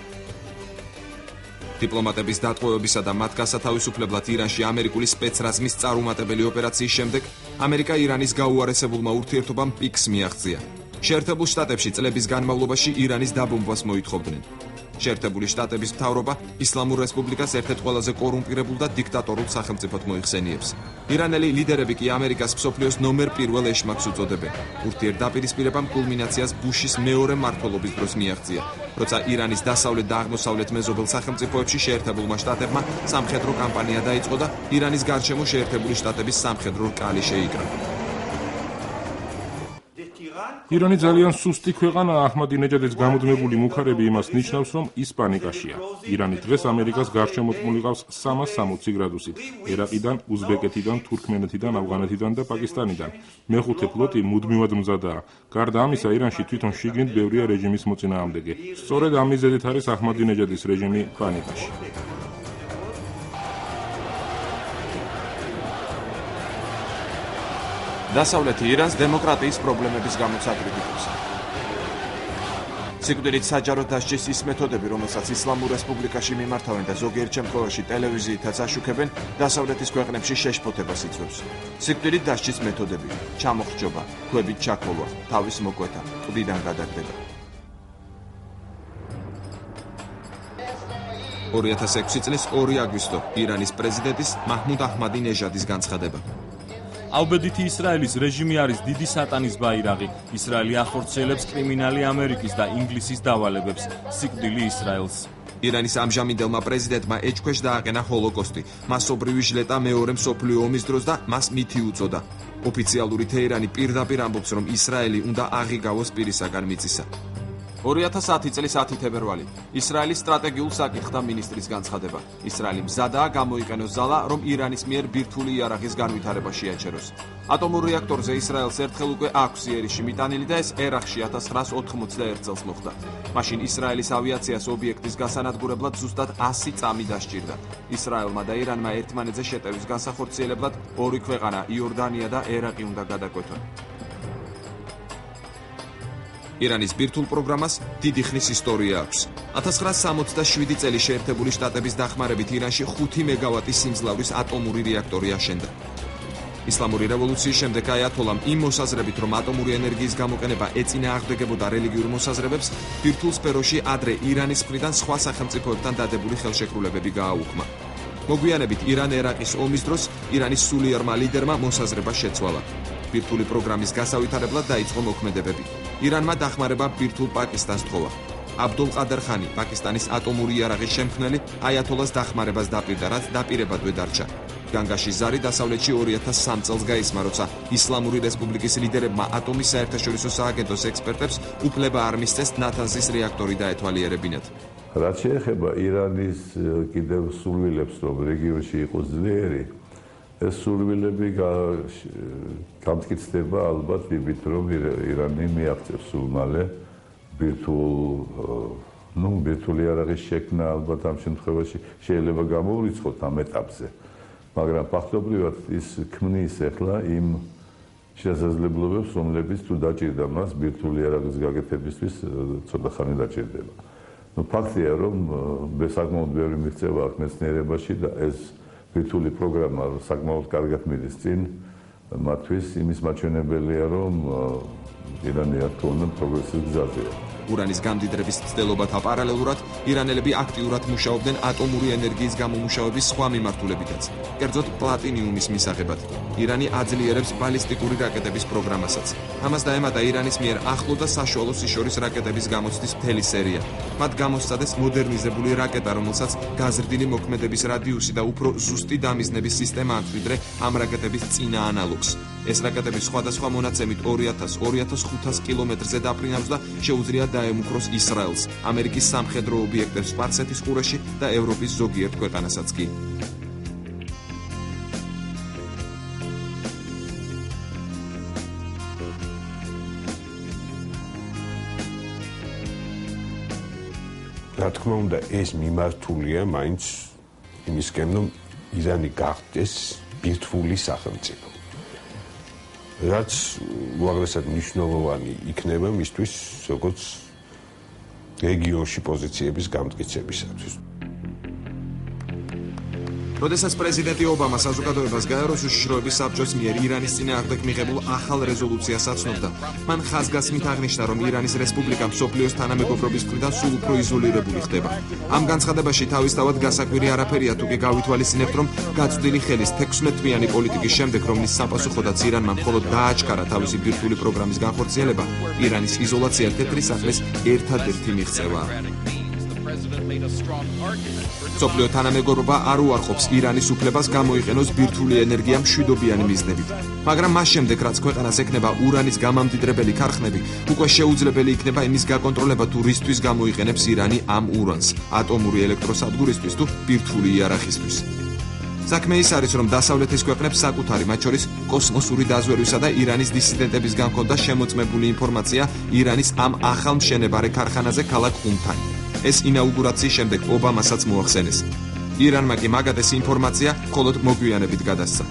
დიპლომატების დატყვევებისა და მათ გასათავისუფლებლად ირანში ამერიკული სპეცრაზმის წარუმატებელი ოპერაციის შემდეგ ამერიკა ირანის გაუარესებულმა ურთიერთობამ პიკს მიაღწია. შეერთებულ შტატებში წლების განმავლობაში ირანის დაბომბვას მოითხოვდნენ. შეერთებული შტატების მთავრობა ისლამურ რესპუბლიკას ერთ-ერთ ყველაზე კორუმპირებულ და დიქტატორულ სახელმწიფოდ მოიხსენიებს. ირანელი ლიდერები კი ამერიკას მსოფლიოს ნომერ 1 ეშმაკს უწოდებენ. ურთიერთდაპირისპირებამ კულმინაციას ბუშის მეორე მმართველობის დროს მიაღწია, როცა ირანის დასავლეთ და აღმოსავლეთ მეზობელ სახელმწიფოებში შეერთებულმა შტატებმა სამხედრო კამპანია დაიწყო და ირანის გარშემო შეერთებული შტატების სამხედრო რკალი შეიკრა. ირანი ძალიან სუსტი ქვეყანაა, აჰმადინეჯადის გამუდმებული მუქარები იმას ნიშნავს, რომ ის პანიკაშია. ირანი დღეს ამერიკას გარშემოწმული ყავს 360 გრადუსით, ერაყიდან, უზბეკეთიდან, თურქმენეთიდან, ავღანეთიდან და პაკისტანიდან. მეხუთე ფლოტი მუდმივად მზადაა. გარდა ამისა, ირანში თვითონ შიგნით ბევრია რეჟიმის მოწინააღმდეგე. სწორედ ამ მიზეზით არის აჰმადინეჯადის რეჟიმი პანიკაში. დასავლეთი ირანს დემოკრატიის პრობლემების გამოცაკრით იწვევს. სიკვდილით საჯაროდ დასჯის ის მეთოდები, რომელსაც ისლამურ რესპუბლიკაში მიმართავენ და ზოგიერთ შემთხვევაში ტელევიზიითაც აშუქებენ, დასავლეთის ქვეყნებში შეშფოთებას იწვევს. სიკვდილით დასჯის მეთოდები: ჩამოხრჯობა, ქვებით ჩაქოლვა, თავის მოკვეთა, ყდიდან გადაგდება. 2006 წლის 2 აგვისტო ირანის პრეზიდენტის მაჰმუდ აჰმადინეჟადის განცხადება. აუბედითი ისრაელის რეჟიმი არის დიდი სატანის ბაირაღი. ისრაელი ახორციელებს კრიმინალი ამერიკის და ინგლისის დავალებებს. სიკვდილი ისრაელს. ირანის ამჟამინდელმა პრეზიდენტმა ეჭქვეშ დააყენა ჰოლოკოსტი. მასობრივი ჟლეტა მეორე მსოფლიო ომის დროს და მას მითი უწოდა. ოფიციალური თეირანი პირდაპირ ამბობს, რომ ისრაელი უნდა აღიგავოს პირისაგან მიწისა. 2010 წლის 10 თებერვალი ისრაელის სტრატეგიულ საკითხთა მინისტრის განცხადება. ისრაელი მზადაა გამოიყენოს ზალა, რომ ირანის მიერ ბირთვული იარაღის განვითარება შეაჩეროს. ატომურ რეაქტორზე ისრაელს ერთხელ უკვე აქვს იერიში მიტანილი და ეს ერახში 1991 წელს მოხდა. მაშინ ისრაელის ავიაციას ობიექტის გასანადგურებლად ზუსტად 100 წამი დასჭირდა. ისრაელმა და ირანმა ერთმანეთზე შეტევის განსახორციელებლად ორი ქვეყანა, იორდანია და ერაყი უნდა გადაკვეთონ. ირანის ბირთვულ პროგრამას დიდი ხნის ისტორია აქვს. 1967 წელი შეერთებული შტატების დახმარებით ირანში 5 მეგავატის სიმძლავრის ატომური რეაქტორი აშენდა. ისლამური რევოლუციის შემდეგ აიათოლამ იმ მოსაზრებით, რომ ატომური ენერგიის გამოყენება ეწინააღმდეგებოდა რელიგიურ მოსაზრებებს, ბირთვულ სფეროში ადრე ირანის მხრიდან სხვა სახელმწიფოებთან დადებული ხელშეკრულებები გააუქმა. მოგვიანებით ირან-ერაყის ომის დროს ირანის სულიერმა ლიდერმა მოსაზრება შეცვალა. ბირთვული პროგრამის გასავითარებლად დაიწყო მოქმედებები. ირანმა დახმარება ბირთვულ პაკისტანს თხოვა. აბდულ ყადარ ხანი, პაკისტანის ატომური იარაღის შემქმნელი, აიათოლას დახმარებას დაპირდა, რაც დაპირებადვე დარჩა. განგაში ზარი დასავლეთში 2003 წელს გაისმა, როცა ისლამური რესპუბლიკის ლიდერებმა ატომის საერთაშორისო სააგენტოს ექსპერტებს უფლება არ მისცეს ნათანზის რეაქტორი დაეთვალიერებინათ. რაც შეეხება ირანის კიდევ სურვილებს, რომ რეგიონში იყოს ძლიერი, ეს სურვილები გამტკიცდება ალბათ იმით, რომ ირანი მიაღწევს სულ მალე ბირთვული იარაღის შექმნა, ალბათ ამ შემთხვევაში შეიძლება გამოვრიცხოთ ამ ეტაპზე. მაგრამ ფაქტობრივად ის ქმნის ახლა იმ შესაძლებლობებს, რომლებიც თუ დაჭირდა მას ბირთვული იარაღის გაკეთებისთვის ცოტა ხანი დაჭირდება. ფაქტია, რომ საკმაოდ ბევრი მიღწევა აქვს მეცნიერებაში და ეს ბირთვული პროგრამა საკმაოდ კარგად მიდის წინ, მათთვის იმის მაჩვენებელია, რომ ირანი არ თქონდა პროგრესის გზაზეა. ურანის გამდიდრების ცდილობათა პარალელურად ირანელები აქტიურად მუშაობდნენ ატომური ენერგიის გამომუშავების სხვა მიმართულებითაც, კერძოდ პლატინიუმის მისაღებად. ირანი აძლიერებს ბალისტიკური რაკეტების პროგრამასაც. ამას დაემატა ირანის მიერ ახლო და საშუალო სიშორის რაკეტების გამოცდის მთელი სერია. მათ გამოსცადეს მოდერნიზებული რაკეტა, რომელსაც გაზრდილი მოქმედების რადიუსი და უფრო ზუსტი დამიზნების სისტემა აქვს, ვიდრე ამ რაკეტების წინა ანალოგს. ეს რაკეტები სხვადასხვა მონაცემით 2000-2500 კილომეტრზე დაფრინავს და შეუძლია დაემუქროს ისრაელს, ამერიკის სამხედრო ობიექტებს სპარსეთის ყურეში და ევროპის ზოგიერთ ქვეყანასაც კი. რა თქმა უნდა, ეს მიმართულია მაინც იმისკენ, რომ ირანი გახდეს ბირთვული სახელმწიფო. რაც უაღრესად მნიშვნელოვანი იქნება მისთვის, როგორც რეგიონში პოზიციების გამტკიცებისათვის. როდესაც პრეზიდენტი ობამა საზოგადოებას გაეროს უშიშროების საბჭოს მიერ ირანის წინააღმდეგ მიღებულ ახალ რეზოლუციას აცნობდა, მან ხაზგასმით აღნიშნა, რომ ირანის რესპუბლიკა მსოფლიოს თანამეგობრობის მხრიდან სულ უფრო იზოლირებული ხდება. ამ განცხადებაში თავისთავად გასაკვირი არაფერია, თუკი გავითვალისწინებთ, რომ გაწვდილი ხელის 16 თვიანი პოლიტიკის შემდეგ, რომლის საპასუხოდაც ირანმა მხოლოდ დააჩქარა თავისი ბირთვული პროგრამის განხორციელება, ირანის იზოლაცია თეთრი სახლის ერთადერთი მიღწევაა. მსოფლიო თანამეგობრობა არ უარყოფს ირანის უფლებას გამოიყენოს ბირთვული ენერგია მშვიდობიანი მიზნებით, მაგრამ მას შემდეგ, რაც ქვეყანას ექნება ურანის გამამდიდრებელი ქარხნები, უკვე შეუძლებელი იქნება იმის გაკონტროლება, თუ რისთვის გამოიყენებს ირანი ამ ურანს, ატომური ელექტროსადგურისთვის თუ ბირთვული იარაღისთვის. საქმე ის არის, რომ დასავლეთის ქვეყნებს საკუთარი, მათ შორის კოსმოსური დაზვერვისა და ირანის დისიდენტებისგან ჰქონდა შემოწმებული ინფორმაცია ირანის ამ ახალ მშენებარე ქარხანაზე ქალაქ ყუმთან. ეს ინაუგურაციის შემდეგ ობამასაც მოახსენეს. ირანმა კი მაგათ ეს ინფორმაცია მხოლოდ მოგვიანებით გადასცა.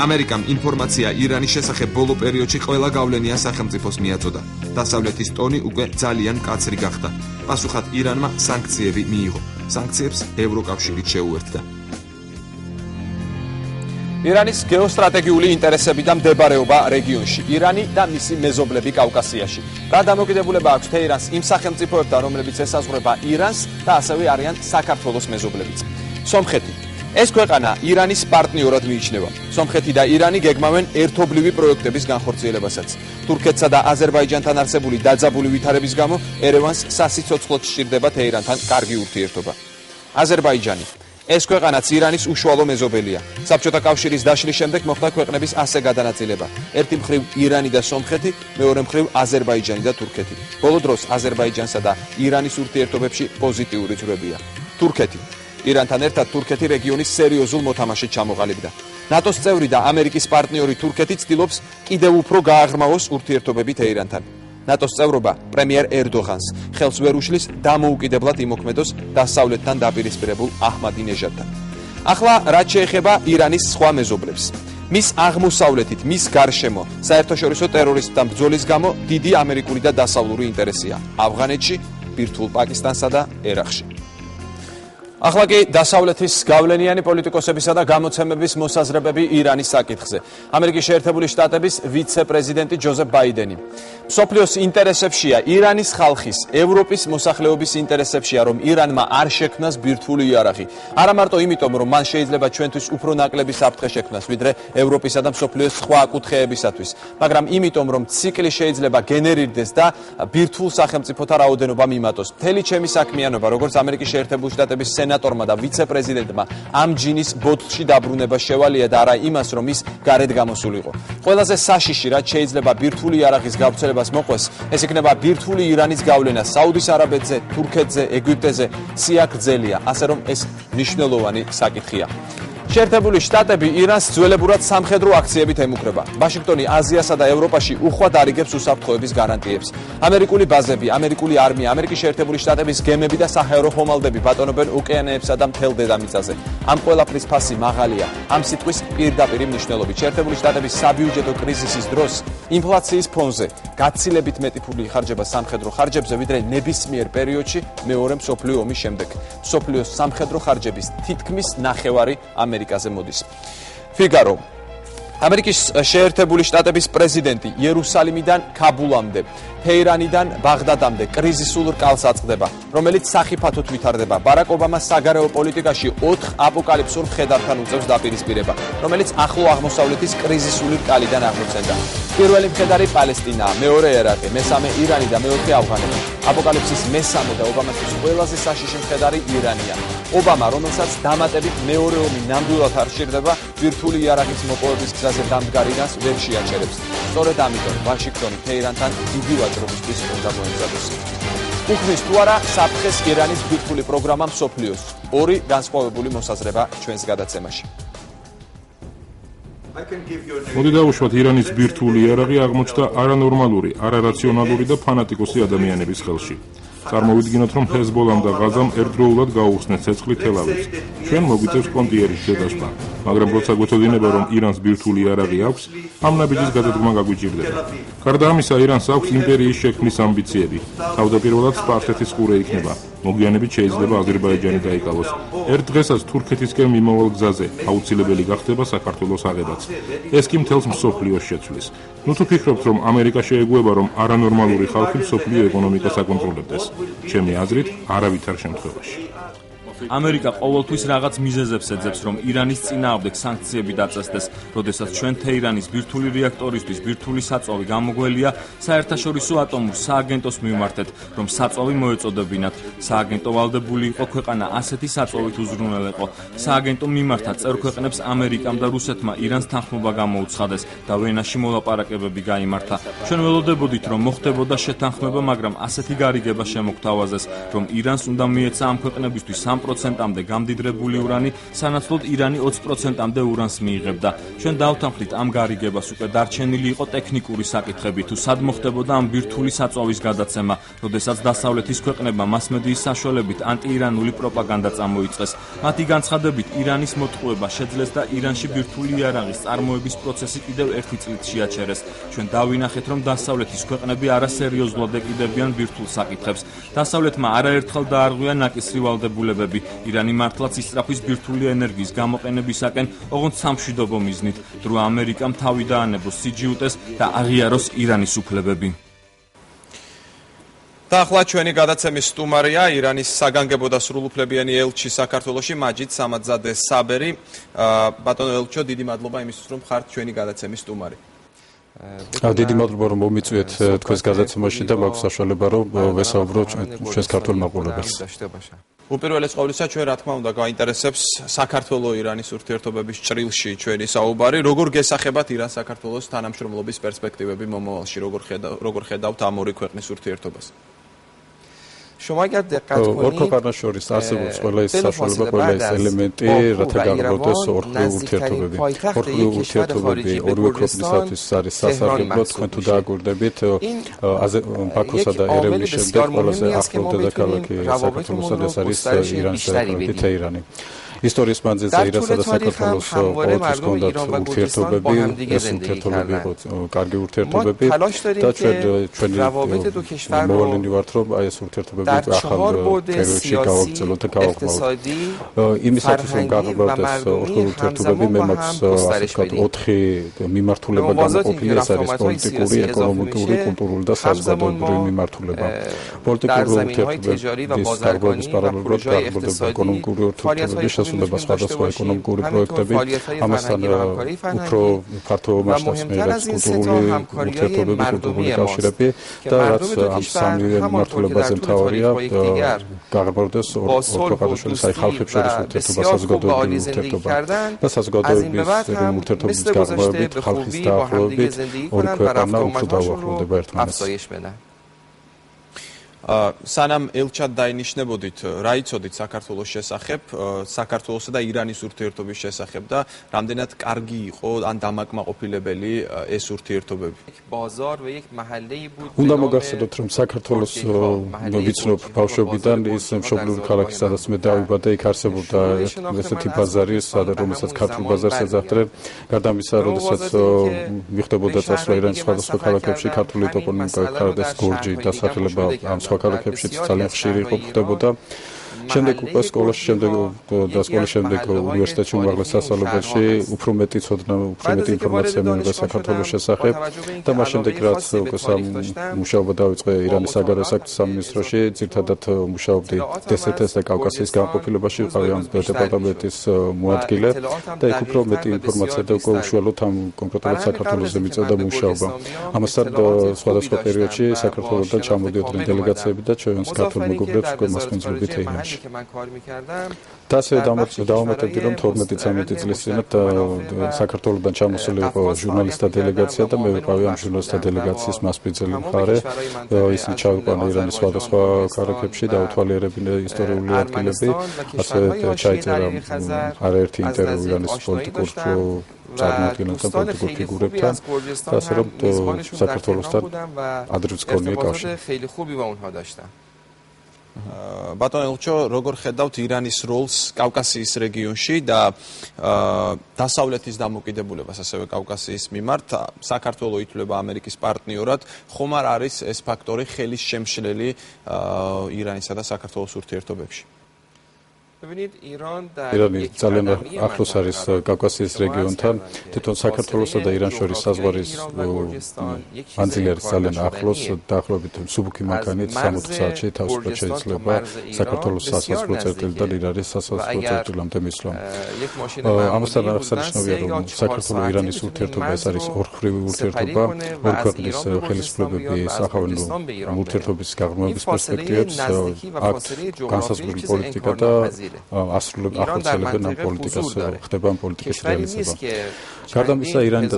ამერიკამ ინფორმაცია ირანის შესახებ ბოლო პერიოდში ყველა გავლენიან სახელმწიფოს მიაწოდა. დასავლეთის ტონი უკვე ძალიან მკაცრი გახდა. პასუხად ირანმა სანქციები მიიღო. სანქციებს ევროკავშირით შეუერთდა. ირანის გეოსტრატეგიული ინტერესები და მდებარეობა რეგიონში, ირანი და მისი მეზობლები კავკასიაში. რა დამოკიდებულება აქვს თეირანს იმ სახელმწიფოებთან, რომლებიც ესაზღვრება ირანს და ასევე არიან საქართველოს მეზობლებიც. სომხეთი. ეს ქვეყანა ირანის პარტნიორად მიიჩნევა. სომხეთი და ირანი გეგმავენ ერთობლივი პროექტების განხორციელებასაც. თურქეთსა და აზერბაიჯანთან არსებული დაძაბული ვითარების გამო ერევანს სასიცოცხლოდ სჭირდება თეირანთან კარგი ურთიერთობა. აზერბაიჯანი. ეს ქვეყანაც ირანის უშუალო მეზობელია. საბჭოთა კავშირის დაშლის შემდეგ მოხდა ქვეყნების ასე გადანაწილება. ერთი მხრივ ირანი და სომხეთი, მეორე მხრივ აზერბაიჯანი და თურქეთი. ბოლო დროს აზერბაიჯანსა და ირანის ურთიერთობებში პოზიტიური ძვრებია. თურქეთი. ირანთან ერთად თურქეთი რეგიონის სერიოზულ მოთამაშედ ჩამოყალიბდა. ნატოს წევრი და ამერიკის პარტნიორი თურქეთი ცდილობს კიდევ უფრო გააღრმავოს ურთიერთობები თეირანთან. ნატოს წევრობა პრემიერ ერდოღანს ხელს ვერ უშლის დამოუკიდებლად იმოქმედოს დასავლეთთან დაპირისპირებულ აჰმადინეჟადთან. ახლა რაც შეეხება ირანის სხვა მეზობლებს. მის აღმოსავლეთით, მის გარშემო საერთაშორისო ტერორისტთა ბრძოლის გამო დიდი ამერიკული და დასავლური ინტერესია ავღანეთში, ბირთვულ პაკისტანსა და ერაყში. ახლა კი დასავლეთის გავლენიანი პოლიტიკოსებისა და გამოცემების მოსაზრებები ირანის საკითხზე. ამერიკის შეერთებული შტატების ვიცე-პრეზიდენტი ჯოზეფ ბაიდენი. მსოფლიოს ინტერესებშია ირანის ხალხის, ევროპის მოსახლეობის ინტერესებშია, რომ ირანმა არ შექმნას ბირთვული იარაღი. არა მარტო იმიტომ, რომ მან შეიძლება ჩვენთვის უფრო ნაკლები საფრთხე შექმნას, ვიდრე ევროპისა და მსოფლიოს სხვა კუთხეებისათვის, მაგრამ იმიტომ, რომ ციკლი შეიძლება გენერირდეს და ბირთვულ სახელმწიფოთა რაოდენობა მიმატოს. მთელი ჩემი საქმიანობა, როგორც ამერიკის შეერთებული შტატების სენატორმა და ვიცე-პრეზიდენტმა ამ ჯინის ბოთლში დაბრუნება შევალია და არა იმას, რომ ის გარეთ გამოსულიყო. ყველაზე საშიში, რაც შეიძლება ბირთვული იარაღის გავრცელებას მოყვეს, ეს იქნება ბირთვული ირანის გავლენა საუდის არაბეთზე, თურქეთზე, ეგვიპტეზე, სიაგრძელია, ასე რომ ეს მნიშვნელოვანი საკითხია. შეერთებული შტატები ირანს ძველებურად სამხედრო აქციებით ემუქრება. ვაშინგტონი აზიასა და ევროპაში უხვად არიგებს უსაფრთხოების გარანტიებს. ამერიკული ბაზები, ამერიკული არმია, ამერიკის შეერთებული შტატების გემები და საჰაერო ხომალდები ბატონობენ ოკეანეებსა და მთელ დედამიწაზე. ამ ყველაფრის ფასი მაღალია. ამ სიტყვის პირდაპირი მნიშვნელობით შეერთებული შტატების საბიუჯეტო კრიზისის დროს ინფლაციის ფონზე გაცილებით მეტი ფული იხარჯება სამხედრო ხარჯებზე, ვიდრე ნებისმიერ პერიოდში მეორე მსოფლიო ომის შემდეგ. მსოფლიოს სამხედრო ხარჯების თითქმის ნახევარი ამერიკაზე მოდის. ფიგარო. ამერიკის შეერთებული შტატების პრეზიდენტი იერუსალიმიდან ქაბულამდე, თეირანიდან ბაღდადამდე კრიზისულ რკალს აწყდება, რომელიც სახიფათოდ ვითარდება. ბარაკ ობამას საგარეო პოლიტიკაში 4 აპოკალიფსურ მხედართან უწევს დაპირისპირება, რომელიც ახლო აღმოსავლეთის კრიზისული რკალიდან აღმოცენდა. პირველი მხედარი პალესტინაა, მეორე ერაყი, მესამე ირანი და მეოთხე ავღანეთი. აპოკალიფსის მესამე და ობამასთვის ყველაზე საშიში მხედარი ირანია. ობამა, რომელსაც დამატებით მეორე ომი ნამდვილად არ სჭირდება, ბირთვული იარაღის მოპოვების გზაზე დამდგარ ირანს ვერ შეაჩერებს. სწორედ ამიტომ ვაშინგტონი თეირანთან დიდი ვაჭრობისთვის უნდა მოემზადოს. უხმის თუ არა საფრთხეს ირანის ბირთვული პროგრამა მსოფლიოს. ორი განსხვავებული მოსაზრება ჩვენს გადაცემაში. მოდი დავუშვათ, ირანის ბირთვული იარაღი აღმოჩნდა არანორმალური, არარაციონალური და ფანატიკოსი ადამიანების ხელში. წარმოვიდგინოთ, რომ ჰეზბოლამ და ღაზამ ერთდროულად გაუხსნეს ცეცხლი თელ-ავივს. ჩვენ მოგვიწევს კონტიერის შედაშლა, მაგრამ როცა გვეთოდინება, რომ ირანს ბირთვული იარაღი აქვს, ამ ნაბიჯის გადადგმა გაგვიჭირდება. გარდა ამისა, ირანს აქვს იმპერიის შექმნის ამბიციები. თავდაპირველად სპარსეთის ყურე იქნება. მოგვიანებით შეიძლება აზერბაიჯანი დაიკავოს. ერთ დღესაც თურქეთისკენ მიმავალ გზაზე აუცილებელი გახდება საქართველოს აღებაც. ეს კი მთელს მსოფლიოს შეცვლის. ნუ თუ ფიქრობთ, რომ ამერიკა შეეგუება, რომ არანორმალური ხალხი მსოფლიო ეკონომიკას აკონტროლებდეს. ჩემი აზრით, არავითარ შემთხვევაში. ამერიკა ყოველთვის რაღაც მიზეზებს ეძებს, რომ ირანის წინააღმდეგ სანქციები დაწესდეს, როდესაც ჩვენ თეირანის ბირთვული რეაქტორისთვის ბირთვული საწვავი გამოგველია საერთაშორისო ატომურ სააგენტოს მიმართეთ, რომ საწვავი მოეწოდებინათ. სააგენტო ვალდებული იყო ქვეყანა ასეთი საწვავით უზრუნველეყო. სააგენტო მიმართა წევრ ქვეყნებს ამერიკამ და რუსეთმა ირანს თანხმობა გამოუცხადეს და ვენაში მოლაპარაკებები გაიმართა. ჩვენ ველოდებოდით, რომ მოხდებოდა შეთანხმება, მაგრამ ასეთი გარიგება შემოგთავაზეს, რომ ირანს უნდა მიეცა ამ ქვეყნებისთვის 3%-მდე გამდიდრებული ურანი, სანაცვლოდ ირანი 20%-მდე ურანს მიიღებდა. ჩვენ დავთანხმდით ამ გარიგებას, უკვე დარჩენილი იყო ტექნიკური საკითხები, თუ სად მოხდებოდა ამ ბირთვული საწვავის გადაცემა, როდესაც დასავლეთის ქვეყნებმა მასმედიის საშუალებით ანტიირანული პროპაგანდა წამოიწყეს. მათი განცხადებით, ირანის მოტყუება შეძლეს და ირანში ბირთვული იარაღის წარმოების პროცესი კიდევ ერთი წლით შეაჩერეს. ჩვენ დავინახეთ, რომ დასავლეთის ქვეყნები არასერიოზულად ეკიდებიან ბირთვულ საკითხებს. დასავლეთმა არაერთხელ დაარღვია ნაკისრი ვალდებულებები. ირანი მართლაც ისწრაფვის ბირთვული ენერგიის გამოყენებისაკენ, ოღონდ სამშვიდობო მიზნით, დრო ამერიკამ თავი დაანებოს სიჯიუტეს და აღიაროს ირანის უფლებები. და ახლა ჩვენი გადაცემის სტუმარია ირანის საგანგებო და სრულუფლებიანი ელჩი საქართველოში მაჯიდ სამაძადე საბერი. ბატონო ელჩო, დიდი მადლობა იმისთვის, რომ ხართ ჩვენი გადაცემის სტუმარი. დიდი მადლობა, რომ მომიწვიეთ თქვენს გადაცემაში და მაქვს საშუალება, რომ ვესაუბრო ჩვენს ქართულ მაყურებელს. უპირველეს ყოვლისა, ჩვენ რა თქმა უნდა გაინტერესებს საქართველო-ირანის ურთიერთობების ჭრილში ჩვენი საუბარი. როგორ გესახებათ ირან-საქართველოს თანამშრომლობის პერსპექტივები მომავალში, როგორ ხედავთ ამ ორი ქვეყნის ურთიერთობას? ორ ქვეყანას შორის არსებობს ყველა ის საშუალება, ყველა ის ელემენტი, რათა გაგვარდოს ორხრივი ურთიერთობები. ორხრივი ურთიერთობები ორივე ქვეყნისათვის არის სასარგებლო. თქვენ თუ დააკვირდებით, ბაქოსა და ერევნის შემდეგ ყველაზე ახლო დედაქალაქი საქართველოსთან ეს არის ირანის დედაქალაქი თეირანი. ისტორიის მანძილზე ირანსა და საქართველოს ყოველთვის ჰქონდათ ურთიერთობები, ეს ურთიერთობები იყო კარგი ურთიერთობები და ჩვენი მოვალენი ვართ, რომ აი ეს ურთიერთობები ახალ პერიოდში გავაგრძელოთ და გავაღწევოთ. იმისათვის რომ გააღწევდეს ორხრივი ურთიერთობები, მე მაქვს ასე ვთქვათ 4 მიმართულება გამოყოფილი, ეს არის პოლიტიკური, ეკონომიკური, კულტურული და საზოგადოებრივი მიმართულება. პოლიტიკური ურთიერთობების დარღვევის პარალელურად გააღწევდება ეკონომიკური ურთიერთობები, შესრულება სხვადასხვა ეკონომიკური პროექტები, ამასთან უფრო ფართო მასშტაბის მიიღებს კულტურული ურთიერთობები, კულტურული კავშირები და რაც ამ სამი მიმართულებაზე მთავარია, გააღწევდეს ორ ქვეყანას შორის აი ხალხებს შორის ურთიერთობა, საზოგადოებრივი ურთიერთობა და საზოგადოების ურთიერთობის გააღწევებით, ხალხის დაახლოებით ორი ქვეყანა უფრო დაუახლოვდება ერთმანეთს. სანამ ელჩად დაინიშნებოდით, რა იცოდით საქართველოს შესახებ, საქართველოსა და ირანის ურთიერთობის შესახებ და რამდენად კარგი იყო ან დამაკმაყოფილებელი ეს ურთიერთობები? უნდა მოგახსენოთ, რომ საქართველოს ვიცნობ ბავშვობიდან ის მშობლიური ქალაქი, სადაც მე დავიბადე, იქ არსებობდა ესეთი ბაზარი, რომელსაც ქართულ ბაზარს ეძახდნენ. გარდა ამისა, როდესაც მიხდებოდა წასვლა ირანის სხვადასხვა ქალაქებში, ქართული ტოპონიმიკა, ქარდეს გორჯი დასახელება ამ სხვა ქალაქებში ძალიან ხშირი იყო ხდებოდა. შემდეგ უკვე სკოლის შემდეგ უნივერსიტეტში უმაღლეს სასწავლებელში უფრო მეტი ცოდნა, უფრო მეტი ინფორმაცია მიიღო საქართველოს შესახებ და მას შემდეგ რაც უკვე მუშაობა დავიწყე ირანის საგარეო საქმეთა სამინისტროში, ძირითადად მუშაობდი დსთ-ს და კავკასიის განყოფილებაში, ვიყავი ამ დეპარტამენტის მოადგილე და იქ უფრო მეტი ინფორმაცია და უკვე უშუალოდ ამ კონკრეტულად საქართველოს მიწევდა მუშაობა. ამასთან სხვადასხვა პერიოდში საქართველოსთან ჩამოდიოდნენ დელეგაციები და ჩვენს ქართულ მეგობრებს უკვე მასპინძლობით ირანში. და ასე დავამატებდი, რომ 12-13 წლის წინათ საქართველოსთან ჩამოსული იყო ჟურნალისტთა დელეგაცია და მე ვიყავი ამ ჟურნალისტთა დელეგაციის მასპინძელი მხარე. ისინი ჩავიყვანა ირანის სხვადასხვა ქალაქებში და უთვალიერებინა ისტორიული ადგილები, ასე ჩაიწერა არაერთი ინტერვიუ ირანის პოლიტიკურ წარმოადგენელთა პოლიტიკურ ფიგურებთან და ასე რომ საქართველოსთან ადრეც გქონია კავშირი. ბატონო ელჩო, როგორ ხედავთ ირანის როლს კავკასიის რეგიონში და დასავლეთის დამოკიდებულებას ასევე კავკასიის მიმართ? საქართველოს ითვლება ამერიკის პარტნიორად, ხომ არ არის ეს ფაქტორი ხელის შემშლელი ირანისა და საქართველოს ურთიერთობებში? ირანი ძალიან ახლოს არის კავკასიის რეგიონთან, თვითონ საქართველოსა და ირანს შორის საზღვარის მანძილი არის ძალიან ახლოს, დაახლოებით მსუბუქი მანქანით 60 საათში თავისუფლად შეიძლება საქართველოს სასაზღვრო წერტილიდან ირანის სასაზღვრო წერტილამდე მისვლა. ამასთან აღსანიშნავია, რომ საქართველოს-ირანის ურთიერთობა ეს არის ორმხრივი ურთიერთობა, ორი ქვეყნის ხელისუფლებები სახავენ ურთიერთობის გაღრმავების პერსპექტივებს, აქვთ განსაზღვრული პოლიტიკა და ახორციელებენ ამ პოლიტიკას, ხდება ამ პოლიტიკის რეალიზება. გარდა ამისა, ირანი და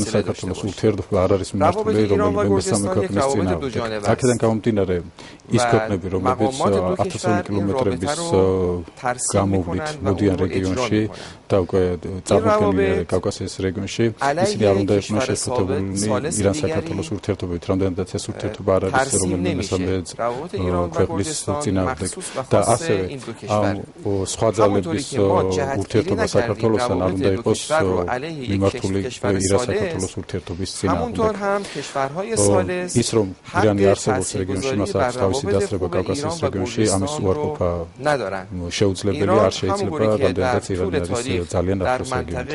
საქართველოს ურთიერთობა არ არის მიმართული რომელიმე მესამე ქვეყნის წინააღმდეგ. აქედან გამომდინარე, ის ქვეყნები, რომლებიც 1000 კილომეტრების გამოვლით მოდიან რეგიონში და უკვე წარმოქმნილია კავკასიის რეგიონში, ისინი არ უნდა იყვნენ შეფუთებულნი ირან-საქართველოს ურთიერთობებით, რამდენადაც ეს ურთიერთობა არ არის რომელიმე მესამე ქვეყნის წინააღმდეგ და ასევე სხვა ძალების ურთიერთობა საქართველოსთან არ უნდა იყოს მიმართული ირან-საქართველოს ურთიერთობის წინააღმდეგ. ის რომ ირანი არსებობს რეგიონში, მას აქვს თავისი დასწრება კავკასიის რეგიონში, ამის უარყოფა შეუძლებელია, არ შეიძლება, რამდენადაც ირანი არის ძალიან ახლოს რეგიონთან.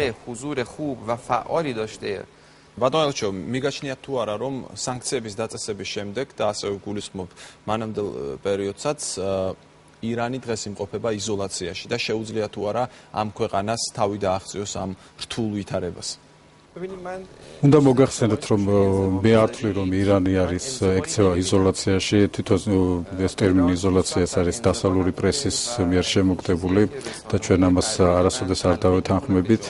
ბატონო ელჩო, მიგაჩნიათ თუ არა, რომ სანქციების დაწესების შემდეგ და ასევე გულისხმობ მანამდელ პერიოდსაც ირანი დღეს იმყოფება იზოლაციაში და შეუძლია თუ არა ამ ქვეყანას თავი დააღწიოს ამ რთულ ვითარებას? უნდა მოგახსენოთ, რომ მე არ ვთვლი, რომ ირანი არის ექცევა იზოლაციაში, თვითონ ეს ტერმინი იზოლაცია არის დასავლური პრესის მიერ შემოგდებული და ჩვენ ამას არასოდეს არ დავეთანხმებით.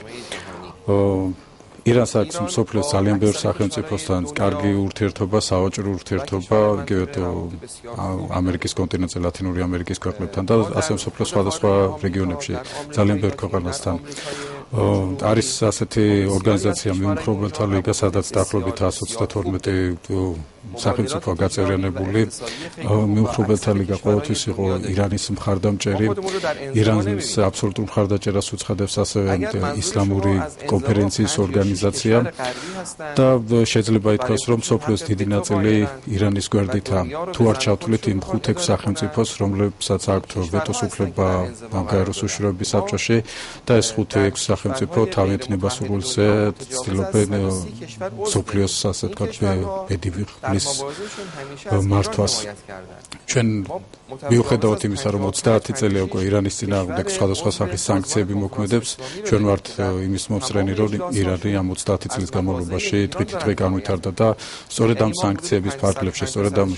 ირანს აქვს მსოფლიოს ძალიან ბევრ სახელმწიფოსთან კარგი ურთიერთობა, სავაჭრო ურთიერთობა, იგივე ამერიკის კონტინენტზე, ლათინური ამერიკის ქვეყნებთან და ასევე მსოფლიოს სხვადასხვა რეგიონებში ძალიან ბევრ ქვეყანასთან. არის ასეთი ორგანიზაცია მიუმხრობელთა ლიგა, სადაც დაახლოებით 132 სახელმწიფოა გაწევრიანებული. მიუმხრობელთა ლიგა ყოველთვის იყო ირანის მხარდამჭერი. ირანის აბსოლუტურ მხარდაჭერას უცხადებს ასევე ისლამური კონფერენციის ორგანიზაცია და შეიძლება ითქვას, რომ მსოფლიოს დიდი ნაწილი ირანის გვერდითა. თუ არ ჩავთვლით იმ 5-6 სახელმწიფოს, რომლებსაც აქვთ ვეტოს უფლება გაეროს უშიშროების საბჭოში და ეს 5-6 სახელმწიფო თავიანთ ნებასრულზე ცდილობენ მსოფლიოს ასე ვთქვათ ბედივი მართვას. ჩვენ მიუხედავად იმისა, რომ 30 წელია უკვე ირანის წინააღმდეგ სხვადასხვა სახის სანქციები მოქმედებს, ჩვენ ვართ იმის მომსწრენი, რომ ირანი ამ 30 წლის განმავლობაში დღითიდღე განვითარდა და სწორედ ამ სანქციების ფარგლებში, სწორედ ამ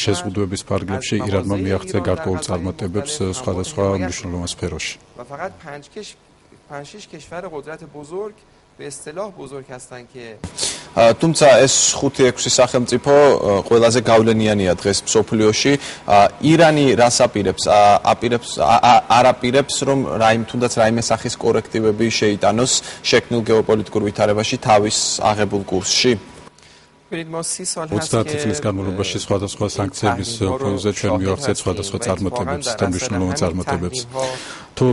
შეზღუდვების ფარგლებში ირანმა მიაღწია გარკვეულ წარმატებებს სხვადასხვა მნიშვნელოვან სფეროში. თუმცა ეს 5-6 სახელმწიფო ყველაზე გავლენიანია დღეს მსოფლიოში. ირანი რას აპირებს? არ აპირებს, რომ თუნდაც რაიმე სახის კორექტივები შეიტანოს შექმნილ გეოპოლიტიკურ ვითარებაში თავის აღებულ კურსში? 30 წლის განმავლობაში სხვადასხვა სანქციების ფონზე ჩვენ მივახცეთ სხვადასხვა წარმატებებს და მნიშვნელოვან წარმატებებს. თუ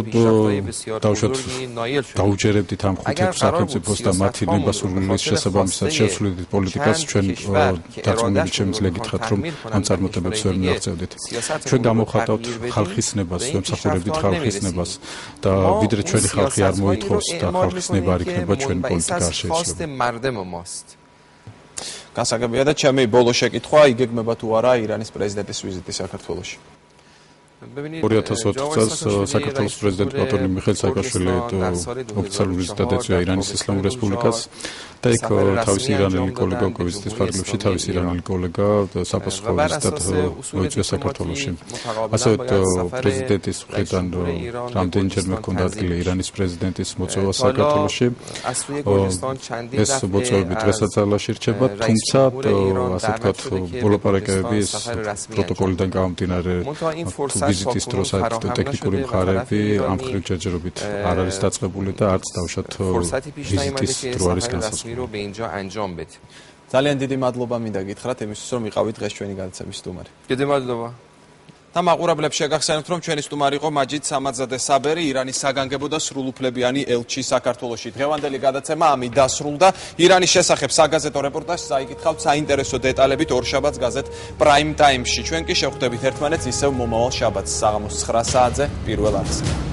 დავუშვათ დაუჯერებდით ამ ხუთ სახელმწიფოს და მათი ნებასრულის შესაბამისად შევცვლიდით პოლიტიკას, ჩვენ დარწმუნებით შემიძლია გითხრათ, რომ ამ წარმატებებს ვერ მივაღწევდით. ჩვენ გამოვხატავთ ხალხის ნებას, ვემსახურებდით ხალხის ნებას და ვიდრე ჩვენი ხალხი არ მოითხოვს და ხალხის ნება არ იქნება ჩვენი პოლიტიკა არ შეიცვლება. გასაგებია და ჩემი ბოლო შეკითხვა, იგეგმება თუ არა ირანის პრეზიდენტის ვიზიტი საქართველოში? 2004 წელს საქართველოს პრეზიდენტ ბატონი მიხეილ სააკაშვილი ოფიციალურ ვიზიტად ეწვია ირანის ისლამურ რესპუბლიკას და იქ თავის ირანელი კოლეგა უკვე ვიზიტის ფარგლებში თავის ირანელი კოლეგა საპასუხო ვიზიტად მოიწვია საქართველოში. ასევე პრეზიდენტის მხრიდან რამდენჯერმე ჰქონდა ადგილი ირანის პრეზიდენტის მოწვევა საქართველოში. ეს მოწვევები დღესაც ალაში რჩება, თუმცა ასე ვთქვათ, მოლაპარაკებები პროტოკოლიდან გამომდინარე ვიზიტის დროს ტექნიკური მხარეები ამ ხრივ ჯერჯერობით არ არის დაწყებული და არც დავუშვათ ვიზიტის დრო არის განსაზღვრული. ძალიან დიდი მადლობა მინდა გითხრათ იმისთვის, რომ იყავით დღეს ჩვენი გადაცემის სტუმარი. დიდი მადლობა. და მაყურებლებს შეგახსენებთ, რომ ჩვენი სტუმარი იყო მაჯიდ სამაძადე საბერი, ირანის საგანგებო და სრულუფლებიანი ელჩი საქართველოში. დღევანდელი გადაცემა ამით დასრულდა. ირანის შესახებ საგაზეთო რეპორტაჟს წაიკითხავთ საინტერესო დეტალებით ორშაბათს გაზეთ Prime Time-ში. ჩვენ კი შევხვდებით ერთმანეთს ისევ მომავალ შაბათს საღამოს 9 საათზე პირველ არხზე.